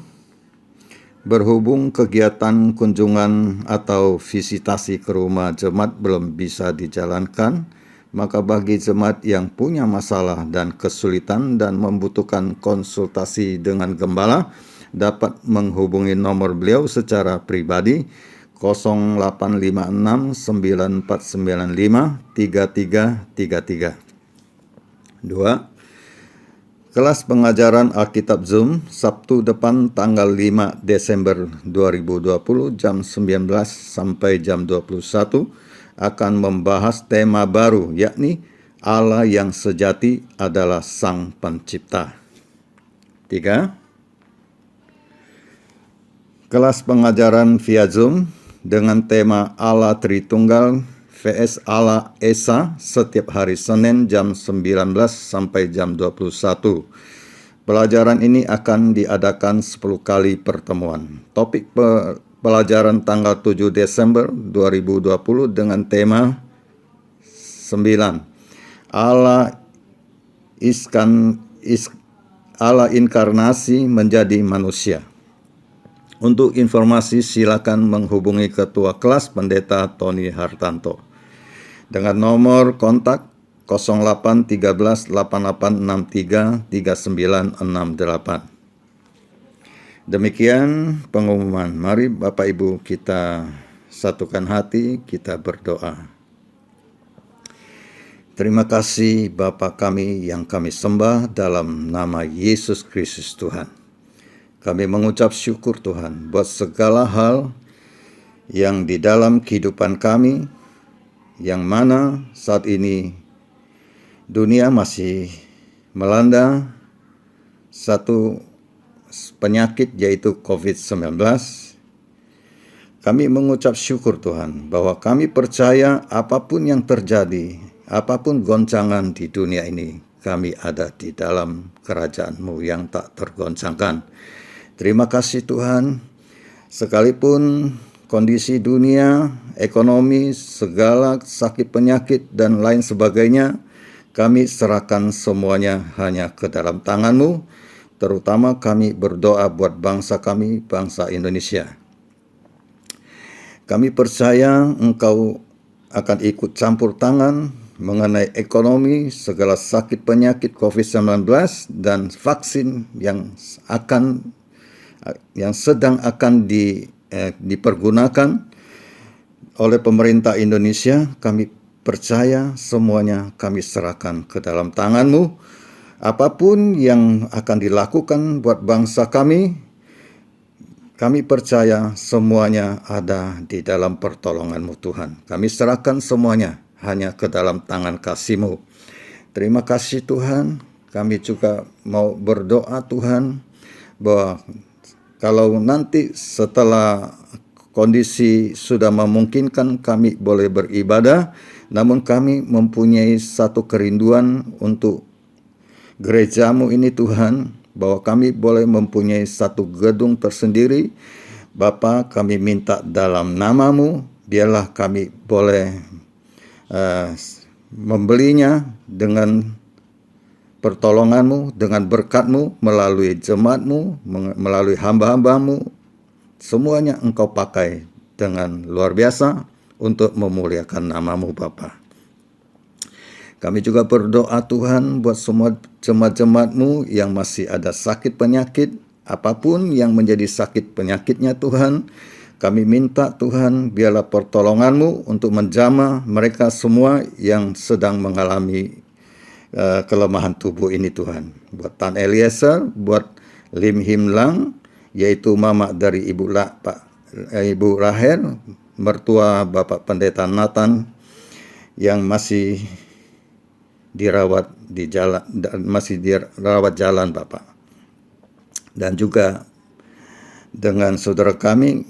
Berhubung kegiatan kunjungan atau visitasi ke rumah jemaat belum bisa dijalankan, maka bagi jemaat yang punya masalah dan kesulitan dan membutuhkan konsultasi dengan gembala, dapat menghubungi nomor beliau secara pribadi 0856 9495 3333. 2. Kelas pengajaran Alkitab Zoom Sabtu depan tanggal 5 Desember 2020 jam 19 sampai jam 21 akan membahas tema baru, yakni Allah yang sejati adalah Sang Pencipta. 3. Kelas pengajaran via Zoom dengan tema Allah Tritunggal vs Allah Esa setiap hari Senin jam 19 sampai jam 21. Pelajaran ini akan diadakan 10 kali pertemuan. Topik pelajaran tanggal 7 Desember 2020 dengan tema Allah Allah inkarnasi menjadi manusia. Untuk informasi silakan menghubungi Ketua Kelas Pendeta Tony Hartanto dengan nomor kontak 0813 8863 3968. Demikian pengumuman. Mari Bapak Ibu kita satukan hati, kita berdoa. Terima kasih Bapa kami yang kami sembah dalam nama Yesus Kristus Tuhan. Kami mengucap syukur Tuhan buat segala hal yang di dalam kehidupan kami, yang mana saat ini dunia masih melanda satu penyakit yaitu COVID-19. Kami mengucap syukur Tuhan bahwa kami percaya apapun yang terjadi, apapun goncangan di dunia ini, kami ada di dalam kerajaan-Mu yang tak tergoncangkan. Terima kasih Tuhan, sekalipun kondisi dunia, ekonomi, segala sakit penyakit dan lain sebagainya, kami serahkan semuanya hanya ke dalam tangan-Mu, terutama kami berdoa buat bangsa kami, bangsa Indonesia. Kami percaya Engkau akan ikut campur tangan mengenai ekonomi, segala sakit penyakit COVID-19 dan vaksin yang sedang akan dipergunakan oleh pemerintah Indonesia. Kami percaya semuanya kami serahkan ke dalam tangan-Mu. Apapun yang akan dilakukan buat bangsa kami percaya semuanya ada di dalam pertolongan-Mu Tuhan. Kami serahkan semuanya hanya ke dalam tangan kasih-Mu. Terima kasih Tuhan. Kami juga mau berdoa Tuhan bahwa kalau nanti setelah kondisi sudah memungkinkan kami boleh beribadah, namun kami mempunyai satu kerinduan untuk gereja-Mu ini Tuhan, bahwa kami boleh mempunyai satu gedung tersendiri. Bapa, kami minta dalam nama-Mu, biarlah kami boleh membelinya dengan pertolongan-Mu, dengan berkat-Mu, melalui jemaat-Mu, melalui hamba-hamba-Mu. Semuanya Engkau pakai dengan luar biasa untuk memuliakan nama-Mu Bapa. Kami juga berdoa Tuhan buat semua jemaat-jemaat-Mu yang masih ada sakit penyakit, apapun yang menjadi sakit penyakitnya Tuhan, kami minta Tuhan biarlah pertolongan-Mu untuk menjamah mereka semua yang sedang mengalami kelemahan tubuh ini Tuhan. Buat Tan Eliezer, buat Lim Him Lang, yaitu mama dari Ibu Rahel, mertua Bapak Pendeta Nathan yang masih dirawat jalan Bapak. Dan juga dengan saudara kami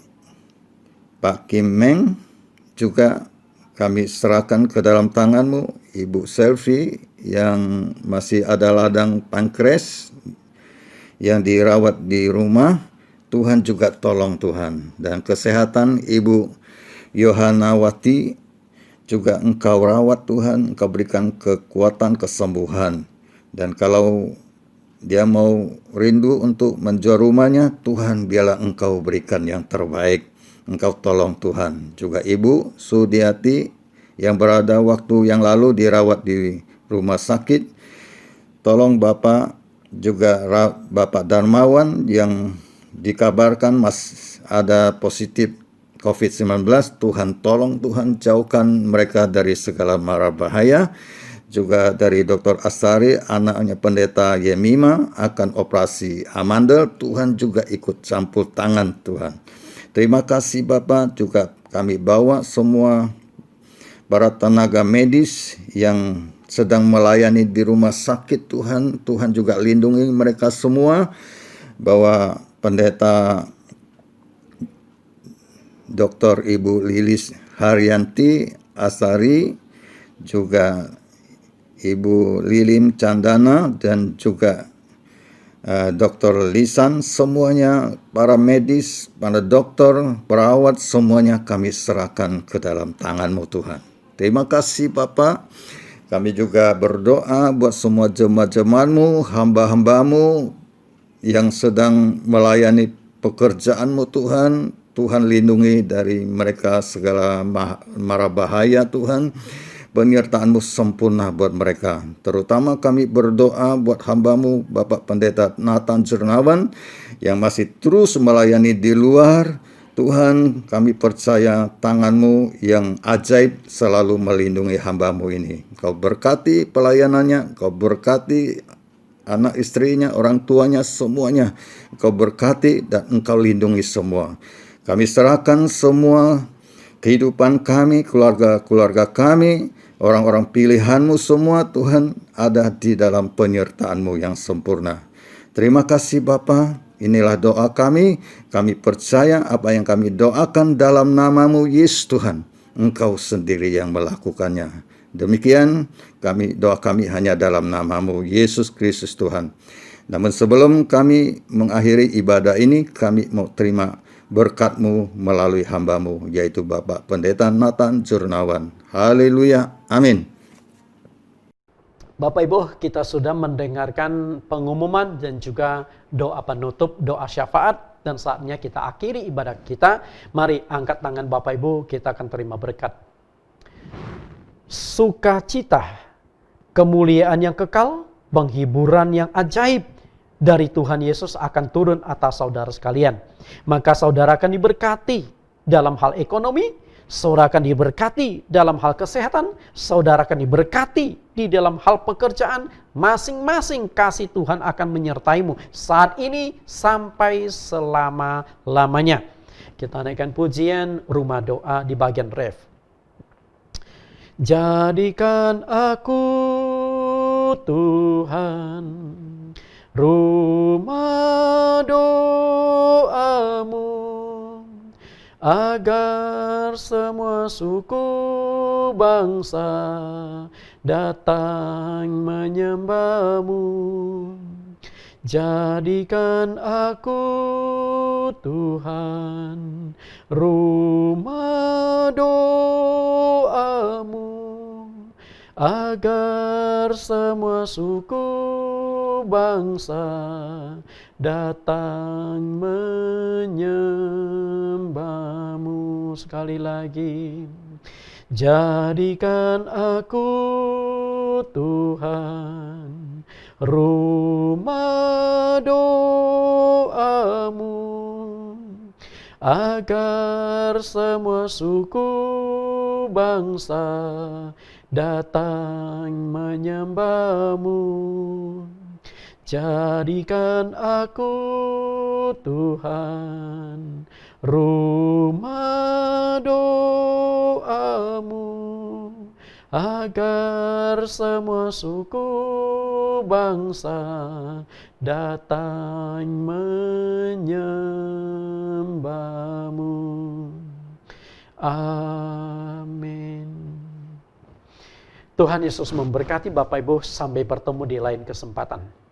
Pak Kim Meng, juga kami serahkan ke dalam tangan-Mu. Ibu Selvi yang masih ada ladang pankreas yang dirawat di rumah, Tuhan juga tolong Tuhan. Dan kesehatan Ibu Yohanawati juga Engkau rawat Tuhan, Engkau berikan kekuatan kesembuhan. Dan kalau dia mau rindu untuk menjual rumahnya, Tuhan biarlah Engkau berikan yang terbaik. Engkau tolong Tuhan. Juga Ibu Sudiati yang berada waktu yang lalu dirawat di rumah sakit. Tolong Bapak, juga Bapak Darmawan yang dikabarkan ada positif COVID-19. Tuhan tolong, Tuhan jauhkan mereka dari segala mara bahaya. Juga dari Dr. Astari, anaknya Pendeta Yemima akan operasi amandel. Tuhan juga ikut campur tangan Tuhan. Terima kasih Bapak, juga kami bawa semua para tenaga medis yang sedang melayani di rumah sakit Tuhan. Tuhan juga lindungi mereka semua, bahwa Pendeta Dr. Ibu Lilis Haryanti Asari, juga Ibu Lilim Candana, dan juga Dr. Lisan, semuanya para medis, para dokter, perawat, semuanya kami serahkan ke dalam tangan-Mu Tuhan. Terima kasih Bapa. Kami juga berdoa buat semua jemaat-jemaat-Mu, hamba-hamba-Mu yang sedang melayani pekerjaan-Mu Tuhan. Tuhan lindungi dari mereka segala mara bahaya Tuhan. Penyertaan-Mu sempurna buat mereka. Terutama kami berdoa buat hamba-Mu Bapak Pendeta Nathan Jurnawan yang masih terus melayani di luar. Tuhan, kami percaya tangan-Mu yang ajaib selalu melindungi hamba-Mu ini. Kau berkati pelayanannya, Kau berkati anak istrinya, orang tuanya, semuanya. Kau berkati dan Engkau lindungi semua. Kami serahkan semua kehidupan kami, keluarga-keluarga kami, orang-orang pilihan-Mu semua Tuhan ada di dalam penyertaan-Mu yang sempurna. Terima kasih Bapa. Inilah doa kami. Kami percaya apa yang kami doakan dalam nama-Mu Yesus Tuhan. Engkau sendiri yang melakukannya. Demikian doa kami hanya dalam nama-Mu Yesus Kristus Tuhan. Namun sebelum kami mengakhiri ibadah ini, kami mau terima berkat-Mu melalui hamba-Mu, yaitu Bapak Pendeta Nathan Jurnawan. Haleluya. Amin. Bapak Ibu, kita sudah mendengarkan pengumuman dan juga doa penutup, doa syafaat, dan saatnya kita akhiri ibadah kita. Mari angkat tangan Bapak Ibu, kita akan terima berkat. Sukacita, kemuliaan yang kekal, penghiburan yang ajaib dari Tuhan Yesus akan turun atas saudara sekalian. Maka saudara akan diberkati dalam hal ekonomi, saudara akan diberkati dalam hal kesehatan, saudara akan diberkati di dalam hal pekerjaan. Masing-masing kasih Tuhan akan menyertaimu saat ini sampai selama-lamanya. Kita naikkan pujian Rumah Doa di bagian ref. Jadikan aku Tuhan rumah doamu, agar semua suku bangsa datang menyembahmu. Jadikan aku Tuhan rumah doamu, agar semua suku bangsa datang menyembahmu. Sekali lagi, jadikan aku Tuhan rumah doamu, agar semua suku bangsa datang menyembahmu. Jadikan aku Tuhan rumah doamu, agar semua suku bangsa datang menyembahmu. Amin. Tuhan Yesus memberkati Bapak Ibu, sampai bertemu di lain kesempatan.